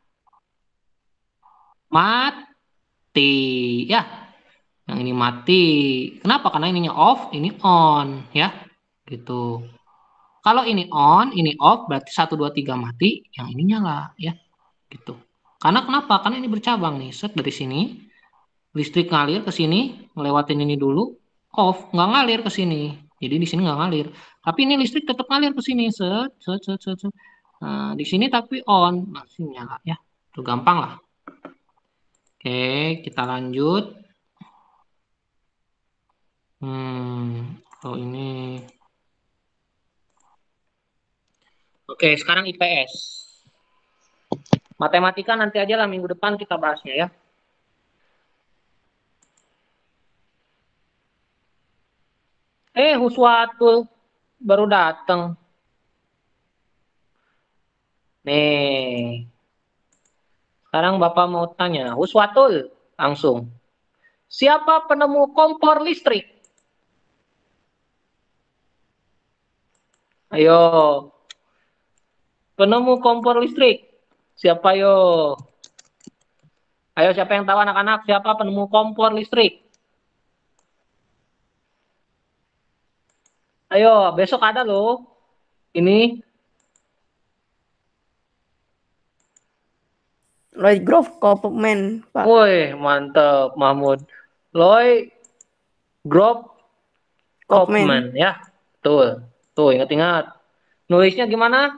mati. Ya, yang ini mati. Kenapa? Karena ininya off, ini on. Ya, gitu. Kalau ini on, ini off, berarti 1, 2, 3 mati, yang ini nyala. Ya, gitu. Karena kenapa? Karena ini bercabang nih. Set dari sini, listrik ngalir ke sini, ngelewatin ini dulu, off, nggak ngalir ke sini. Jadi di sini nggak ngalir. Tapi ini listrik tetap ngalir ke sini. Set, set, set, set, set. Nah, di sini tapi on, masih nyala ya. Itu gampang lah. Oke, kita lanjut. Kalau ini. Oke, sekarang IPS. Matematika nanti aja lah minggu depan kita bahasnya ya. Huswatul baru datang. Nih. Sekarang Bapak mau tanya, Huswatul langsung. Siapa penemu kompor listrik? Ayo. Penemu kompor listrik. Siapa yo? Ayo siapa yang tahu anak-anak siapa penemu kompor listrik? Ayo, besok ada loh. Ini Lloyd Grove Kaufman, Pak. woi, mantap Mahmud. Lloyd Grove Kaufman ya. Tuh. Tuh, ingat-ingat. Nulisnya gimana?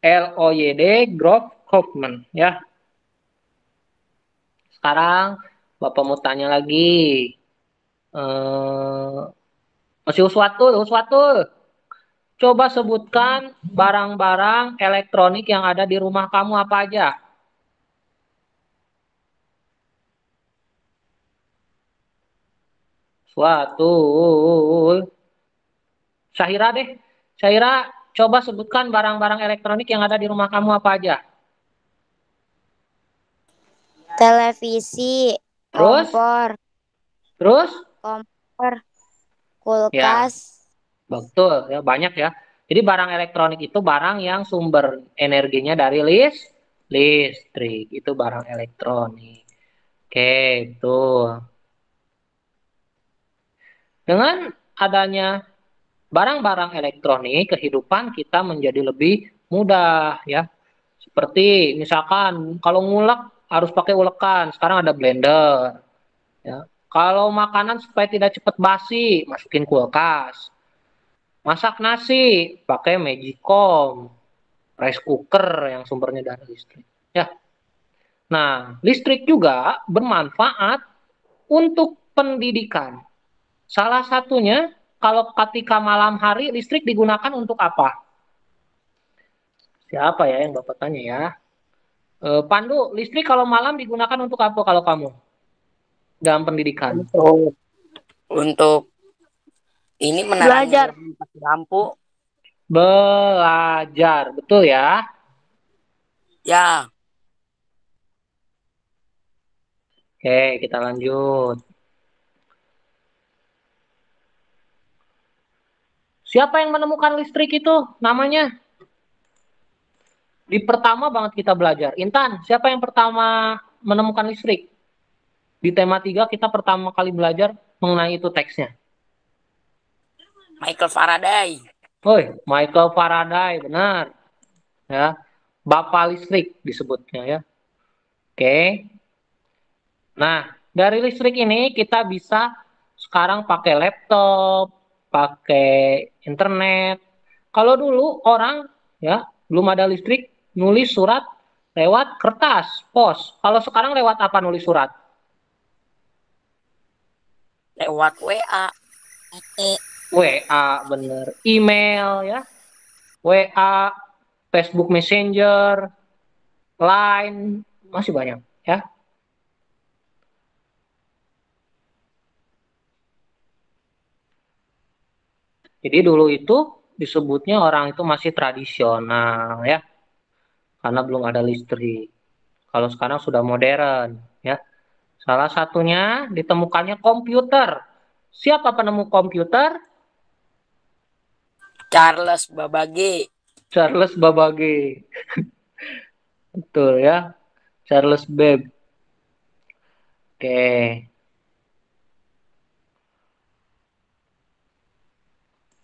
LOYD Grove Kaufman ya. Sekarang Bapak mau tanya lagi. Masih Uswatul. Coba sebutkan barang-barang elektronik yang ada di rumah kamu apa aja? Uswatul. Syahira deh. Syahira, coba sebutkan barang-barang elektronik yang ada di rumah kamu apa aja? Televisi, Terus? kompor, Ya, kulkas. betul ya, banyak ya. Jadi barang elektronik itu barang yang sumber energinya dari listrik. Itu barang elektronik. Oke, betul. Dengan adanya barang-barang elektronik, kehidupan kita menjadi lebih mudah ya. Seperti misalkan kalau ngulek harus pakai ulekan, sekarang ada blender. Ya. Kalau makanan supaya tidak cepat basi, masukin kulkas. Masak nasi, pakai magicom, rice cooker yang sumbernya dari listrik. Ya. Nah, listrik juga bermanfaat untuk pendidikan. Salah satunya, kalau ketika malam hari listrik digunakan untuk apa? Siapa ya yang Bapak tanya ya? Pandu, listrik kalau malam digunakan untuk apa kalau kamu? Dalam pendidikan. Untuk ini Belajar. pakai lampu. Belajar, betul ya? Ya, Oke, kita lanjut. Siapa yang menemukan listrik itu? Namanya? Di pertama banget kita belajar. Intan, siapa yang pertama menemukan listrik? Di tema 3 kita pertama kali belajar mengenai itu teksnya. Michael Faraday. Woi, Michael Faraday, benar. Ya, bapak listrik disebutnya ya. Oke. Nah, dari listrik ini kita bisa sekarang pakai laptop, pakai internet. Kalau dulu orang ya belum ada listrik, nulis surat lewat kertas, pos. Kalau sekarang lewat apa nulis surat? Lewat WA. WA, bener. Email ya. WA, Facebook Messenger, Line, masih banyak ya. Jadi dulu itu disebutnya orang itu masih tradisional ya, karena belum ada listrik. Kalau sekarang sudah modern ya. Salah satunya ditemukannya komputer. Siapa penemu komputer? Charles Babbage. Charles Babbage. Betul ya. Charles Babbage. Oke.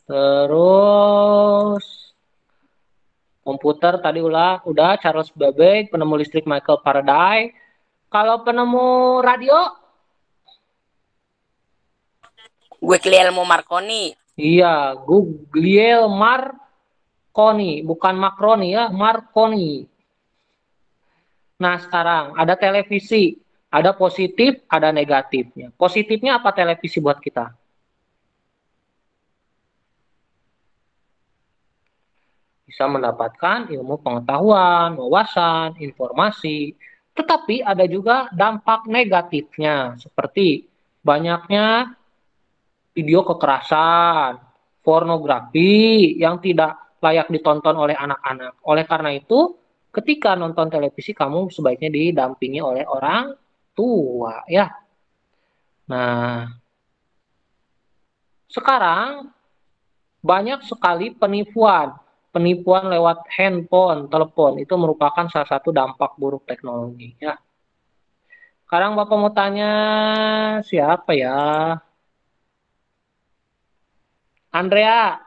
Terus komputer tadi udah Charles Babbage, penemu listrik Michael Faraday. Kalau penemu radio? Guglielmo Marconi. Iya, Guglielmo Marconi, bukan Macroni ya, Marconi. Nah, sekarang ada televisi, ada positif, ada negatifnya. Positifnya apa televisi buat kita? Bisa mendapatkan ilmu pengetahuan, wawasan, informasi. Tetapi ada juga dampak negatifnya, seperti banyaknya video kekerasan, pornografi yang tidak layak ditonton oleh anak-anak. Oleh karena itu, ketika nonton televisi kamu sebaiknya didampingi oleh orang tua ya. Nah, sekarang banyak sekali penipuan. Penipuan lewat handphone, telepon, itu merupakan salah satu dampak buruk teknologi ya. Sekarang Bapak mau tanya siapa ya? Andrea.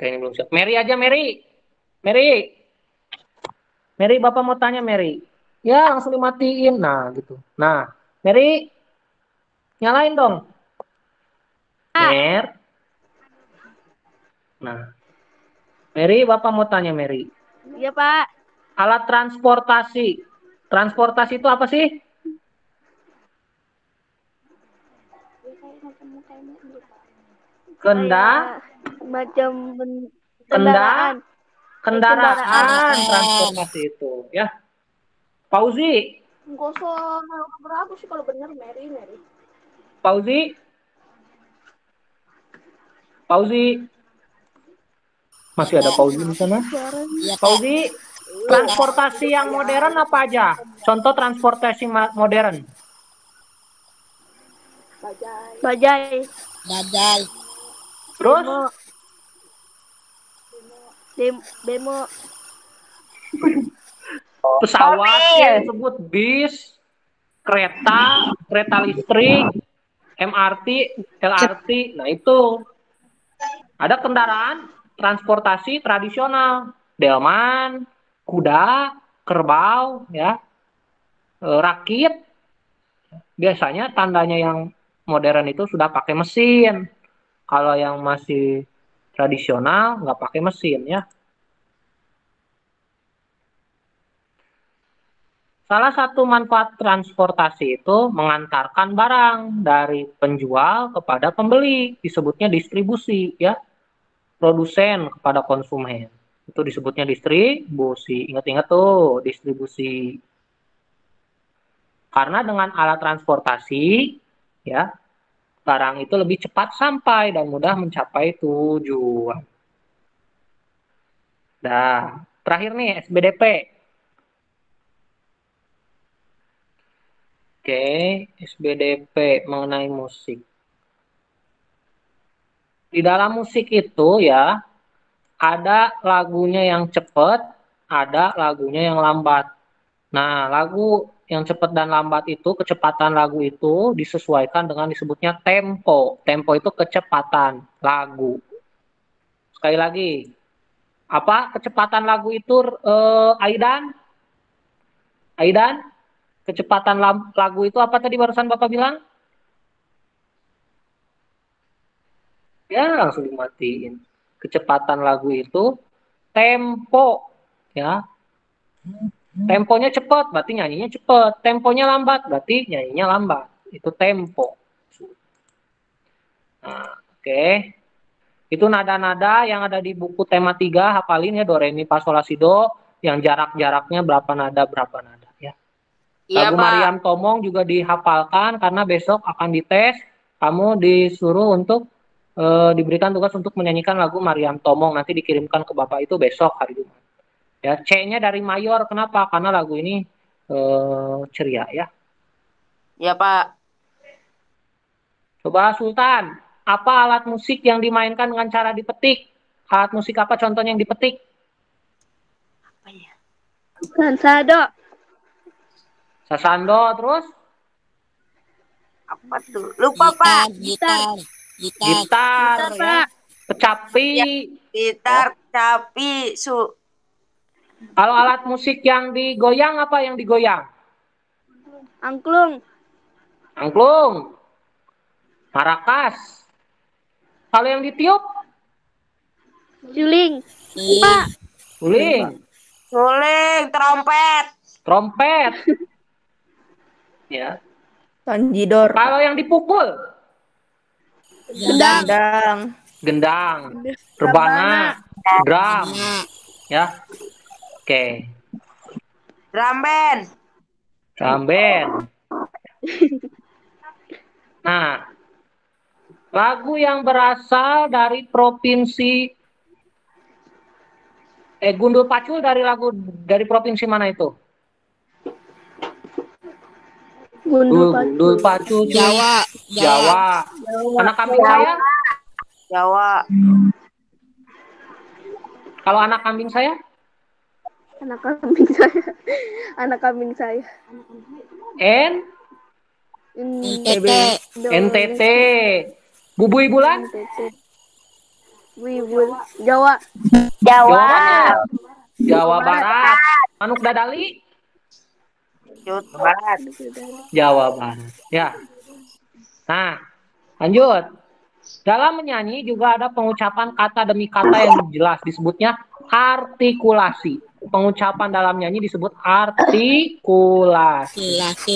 Kayaknya belum siap. Mary aja, Mary. Mary. Mary, Bapak mau tanya Mary. Ya, langsung dimatiin. Nah, gitu. Nah, Mary, nyalain dong. Mer. Nah, Mary, Bapak mau tanya Mary. Iya, Pak. Alat transportasi. Transportasi itu apa sih? Kayak macam kendaraan. Kendaraan transportasi itu ya. Pauzi. Enggak usah berapa sih kalau benar Mary. Pauzi. Pauzi. Masih ada Pauzi di sana? Pauzi, transportasi yang modern apa aja? Contoh transportasi modern. Bajai. Terus? Bemo. Pesawat yang disebut bis, kereta listrik, MRT, LRT. Nah itu. Ada kendaraan transportasi tradisional, delman, kuda, kerbau, ya, rakit. Biasanya tandanya yang modern itu sudah pakai mesin. Kalau yang masih tradisional nggak pakai mesin ya. Salah satu manfaat transportasi itu mengantarkan barang dari penjual kepada pembeli, disebutnya distribusi ya. Produsen kepada konsumen. Itu disebutnya distribusi. Ingat-ingat tuh, distribusi. Karena dengan alat transportasi ya, barang itu lebih cepat sampai dan mudah mencapai tujuan. Nah, terakhir nih SBDP. Oke, SBDP mengenai musik. Di dalam musik itu ya, ada lagunya yang cepat, ada lagunya yang lambat. Nah, lagu yang cepat dan lambat itu, kecepatan lagu itu disesuaikan dengan disebutnya tempo. Tempo itu kecepatan lagu. Sekali lagi, apa kecepatan lagu itu, Aidan? Aidan? Kecepatan lagu itu apa tadi barusan Bapak bilang? Ya, langsung dimatiin. Kecepatan lagu itu tempo, ya. Temponya cepat, berarti nyanyinya cepat. Temponya lambat, berarti nyanyinya lambat. Itu tempo. Nah, oke. Itu nada-nada yang ada di buku tema 3, hafalin ya, do, re, mi, fa, sol, la, si, do, yang jarak-jaraknya berapa nada ya. Iya, Lagu Pak. Mariam Tomong juga dihafalkan karena besok akan dites, kamu disuruh untuk diberikan tugas untuk menyanyikan lagu Mariam Tomong, nanti dikirimkan ke Bapak itu besok hari Jumat. Ya, C-nya dari mayor, kenapa? Karena lagu ini ceria ya. Iya, Pak. Coba Sultan, apa alat musik yang dimainkan dengan cara dipetik? Alat musik apa contohnya yang dipetik? Sado. Sasando, terus? Apa tuh? Lupa, Pak. Gitar. Gitar ya. Pak. Kecapi. Ya, gitar, capi, Kalau alat musik yang digoyang apa yang digoyang? Angklung. Angklung. Marakas. Kalau yang ditiup? Juling. Pak. Suling. suling, trompet. Trompet. Ya. Tanjidor. Kalau yang dipukul? Gendang. Gendang. Gendang. Rebana. Drum. Ya. Oke. Drum band. Drum band. Nah, lagu yang berasal dari provinsi Gundul Pacul dari provinsi mana itu? Gundul Pacul. Jawa. Jawa. Anak kambing saya? Jawa. Kalau anak kambing saya? Anak kambing saya. Anak kambing saya. NTT. NTT. Bubui bulan? Wibul. Jawa. Jawa mana? Jawa Barat. Manuk Dadali? Jawa Barat. Jawa Barat. Ya. Nah, lanjut. Dalam menyanyi juga ada pengucapan kata demi kata yang jelas, disebutnya artikulasi. Pengucapan dalam nyanyi disebut artikulasi.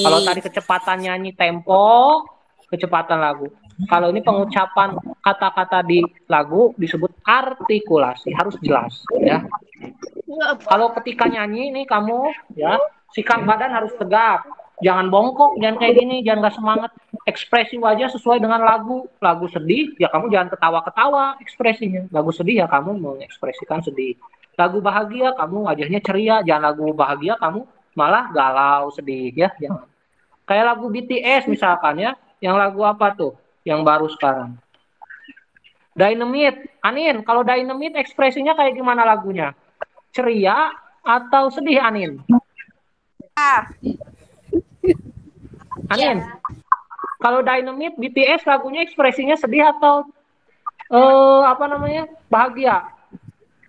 Kalau tadi kecepatan nyanyi tempo, kecepatan lagu. Kalau ini pengucapan kata-kata di lagu disebut artikulasi, harus jelas ya. Kalau ketika nyanyi nih kamu ya, sikap badan harus tegak. Jangan bongkok, jangan kayak gini, jangan gak semangat. Ekspresi wajah sesuai dengan lagu. Lagu sedih, ya kamu jangan ketawa-ketawa ekspresinya. Lagu sedih ya kamu mengekspresikan sedih. Lagu bahagia, kamu wajahnya ceria. Jangan lagu bahagia, kamu malah galau, sedih ya. Jangan. Kayak lagu BTS misalkan ya. Yang lagu apa tuh? Yang baru sekarang. Dynamite. Anin, kalau Dynamite ekspresinya kayak gimana lagunya? Ceria atau sedih, Anin? Anin, kalau Dynamite BTS lagunya ekspresinya sedih atau bahagia?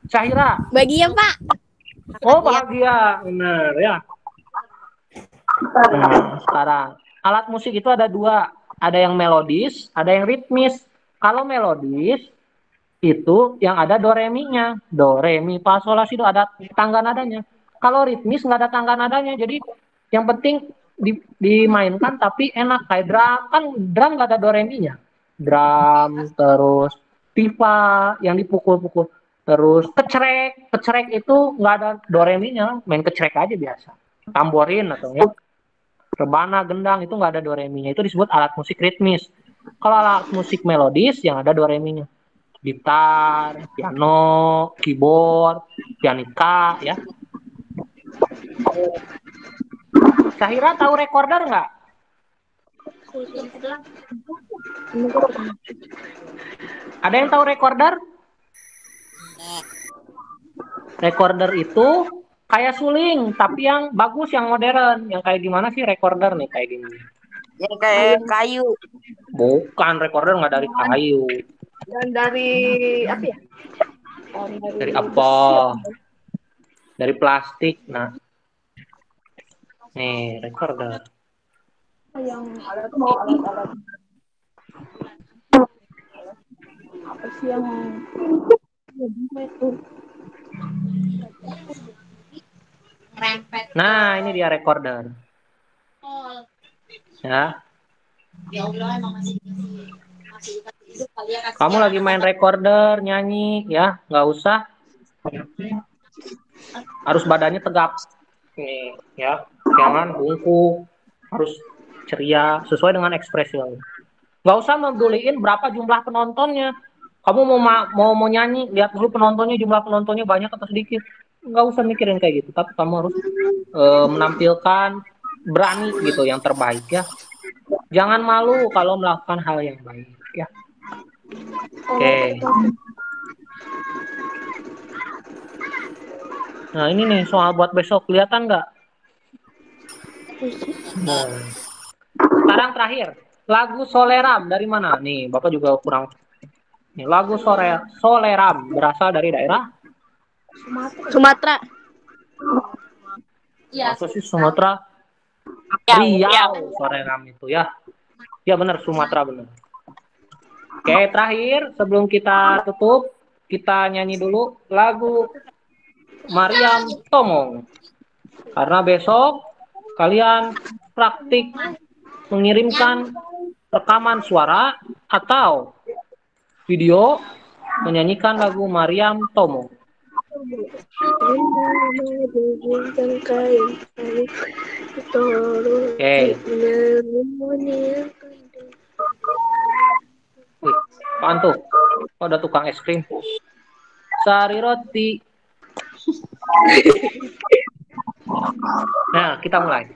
Syahira? Bahagia, Pak. Oh, bahagia, benar ya. Nah, sekarang alat musik itu ada dua, ada yang melodis, ada yang ritmis. Kalau melodis itu yang ada do re mi-nya, do re mi fa sol la si do, ada tangga nadanya. Kalau ritmis nggak ada tangga nadanya, jadi yang penting dimainkan tapi enak. Kayak drum, kan drum nggak ada do re mi-nya. Drum, terus pipa yang dipukul-pukul, terus kecerek itu nggak ada do re mi-nya, main kecerek aja biasa. Tamborin atau ya, rebana, gendang itu nggak ada do re mi-nya, itu disebut alat musik ritmis. Kalau alat musik melodis yang ada do re mi-nya, gitar, piano, keyboard, pianika ya. Syahira tahu recorder nggak? Ada yang tahu recorder? Recorder itu kayak suling, tapi yang bagus, yang modern. Yang kayak gimana sih recorder nih? Kayak gini. Yang kayak kayu. Bukan, recorder nggak dari kayu. Dan dari apa ya? Dari apa? Dari plastik. Nah, nih recorder. Yang alat alat apa sih yang itu? Nah, ini dia recorder. Ya. Kamu lagi main recorder, nyanyi, ya, nggak usah. Harus badannya tegap. Nih, ya, jangan bungkuk, harus ceria, sesuai dengan ekspresi kamu. Nggak usah membuliin berapa jumlah penontonnya. Kamu mau nyanyi, lihat dulu penontonnya, jumlah penontonnya banyak atau sedikit. Nggak usah mikirin kayak gitu, tapi kamu harus menampilkan berani gitu, yang terbaik ya. Jangan malu kalau melakukan hal yang baik ya. Oke. Nah ini nih soal buat besok, kelihatan nggak? Nah. Sekarang terakhir, lagu Soleram dari mana? Nih, Bapak juga kurang. Nih, lagu Soleram berasal dari daerah Sumatera. Masa sih Sumatera? Riau, Soleram itu ya. Ya benar, Sumatera benar. Oke, terakhir sebelum kita tutup, kita nyanyi dulu lagu Mariam Tomong. Karena besok kalian praktik mengirimkan rekaman suara atau video menyanyikan lagu Mariam Tomong. Oke. Wih, apaan tuh? Oh, ada tukang es krim. Sari roti. Nah, kita mulai.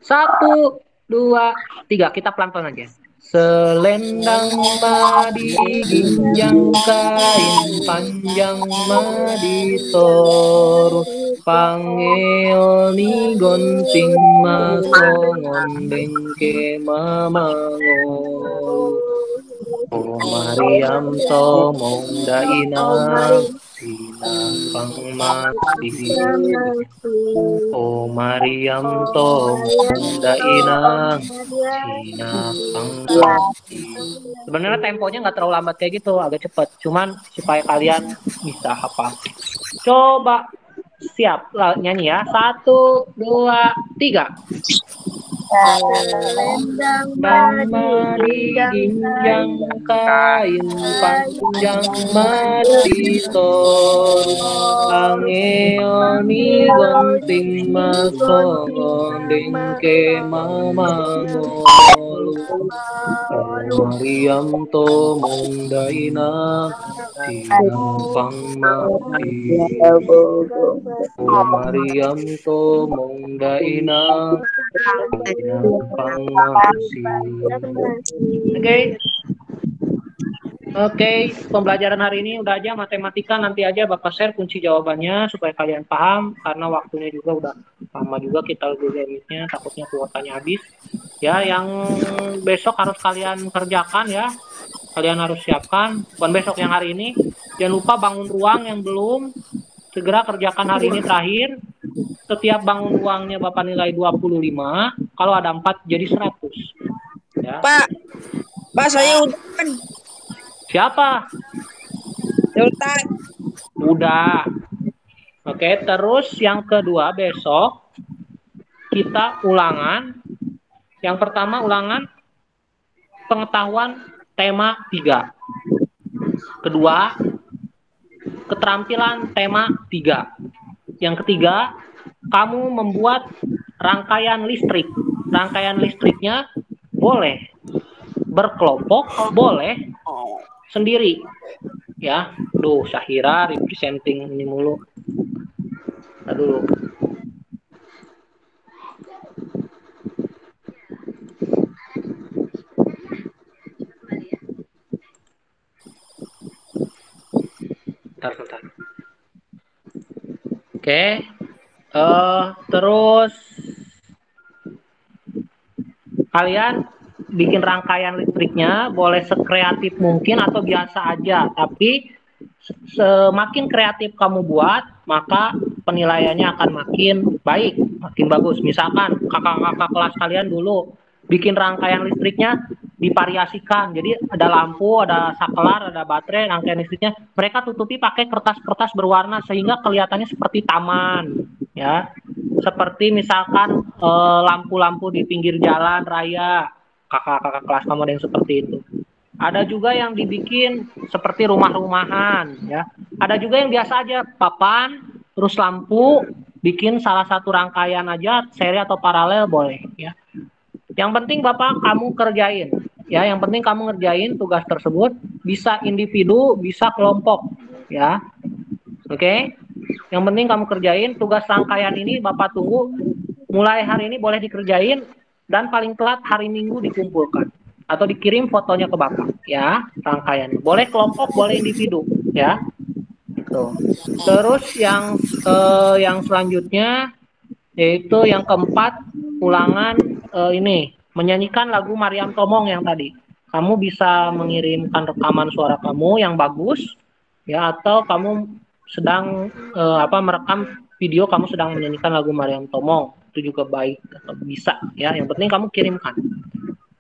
1, 2, 3. Kita pelan-pelan aja. Selendang madi ginjang kain panjang madi torus pangeo ni gonting masongon bengke mamangol. Oh Mariam tomong dainang sinang pangmati. Oh Mariam tomong dainang sinang pangmati. Sebenarnya temponya nggak terlalu lambat kayak gitu, agak cepat. Cuman supaya kalian bisa hafal. Coba siap nyanyi ya. 1, 2, 3. Selendang madi ginjang kain panjang madi torus angeoni gonting masongon dengke mamangolu. Mariam tomong dainang sinang pangmati. Oh Mariam tomong dainang Oke, pembelajaran hari ini udah aja matematika, nanti aja Bapak share kunci jawabannya supaya kalian paham, karena waktunya juga udah lama juga kita limitnya, takutnya kuotanya habis. Ya, yang besok harus kalian kerjakan ya, kalian harus siapkan. Bukan besok, yang hari ini. Jangan lupa bangun ruang yang belum, segera kerjakan hari ini terakhir. Setiap bangun ruangnya Bapak nilai 25, kalau ada 4 jadi 100. Ya. Pak, saya udah kan. Siapa? Sultan. Udah. Oke, terus yang kedua besok kita ulangan. Yang pertama ulangan pengetahuan tema 3. Kedua, keterampilan tema 3. Yang ketiga, kamu membuat rangkaian listrik. Rangkaian listriknya boleh berkelompok, boleh sendiri. Ya, duh, Syahira representing ini mulu. Aduh. Bentar. Oke. Terus kalian bikin rangkaian listriknya boleh sekreatif mungkin atau biasa aja, tapi semakin kreatif kamu buat, maka penilaiannya akan makin baik, makin bagus. Misalkan kakak-kakak kelas kalian dulu bikin rangkaian listriknya divariasikan, jadi ada lampu, ada saklar, ada baterai, rangkaian listriknya mereka tutupi pakai kertas-kertas berwarna sehingga kelihatannya seperti taman, ya. Seperti misalkan lampu-lampu di pinggir jalan raya, kakak-kakak kelas kamu ada yang seperti itu. Ada juga yang dibikin seperti rumah-rumahan, ya. Ada juga yang biasa aja, papan, terus lampu, bikin salah satu rangkaian aja, seri atau paralel boleh, ya. Yang penting Bapak kamu kerjain, ya. Yang penting kamu ngerjain tugas tersebut, bisa individu, bisa kelompok, ya. Oke? Yang penting kamu kerjain tugas rangkaian ini, Bapak tunggu. Mulai hari ini boleh dikerjain, dan paling telat hari Minggu dikumpulkan. Atau dikirim fotonya ke Bapak, ya, rangkaiannya. Boleh kelompok, boleh individu, ya. Tuh. Terus yang selanjutnya yaitu yang keempat, ulangan ini menyanyikan lagu Mariam Tomong yang tadi. Kamu bisa mengirimkan rekaman suara kamu yang bagus, ya, atau kamu sedang merekam video kamu sedang menyanyikan lagu Mariam Tomong, itu juga baik, atau bisa, ya. Yang penting kamu kirimkan.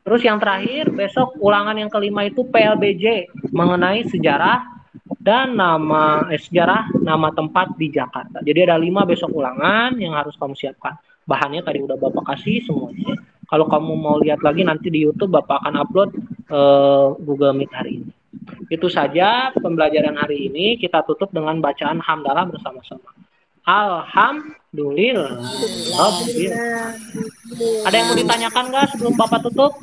Terus yang terakhir, besok ulangan yang kelima itu PLBJ mengenai sejarah dan nama tempat di Jakarta. Jadi ada 5 besok ulangan yang harus kamu siapkan. Bahannya tadi udah Bapak kasih semuanya. Kalau kamu mau lihat lagi nanti di YouTube Bapak akan upload Google Meet hari ini. Itu saja pembelajaran hari ini. Kita tutup dengan bacaan hamdalah bersama-sama. Alhamdulillah. Ada yang mau ditanyakan nggak sebelum Bapak tutup?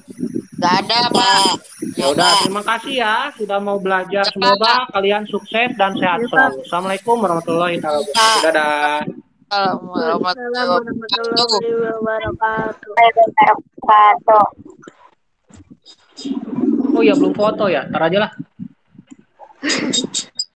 Nggak ada, Pak. Ya udah, terima kasih ya sudah mau belajar. Semoga kalian sukses dan sehat selalu. Assalamualaikum warahmatullahi wabarakatuh. Dadah. Assalamualaikum warahmatullahi wabarakatuh. Oh ya, belum foto ya. Ntar aja lah.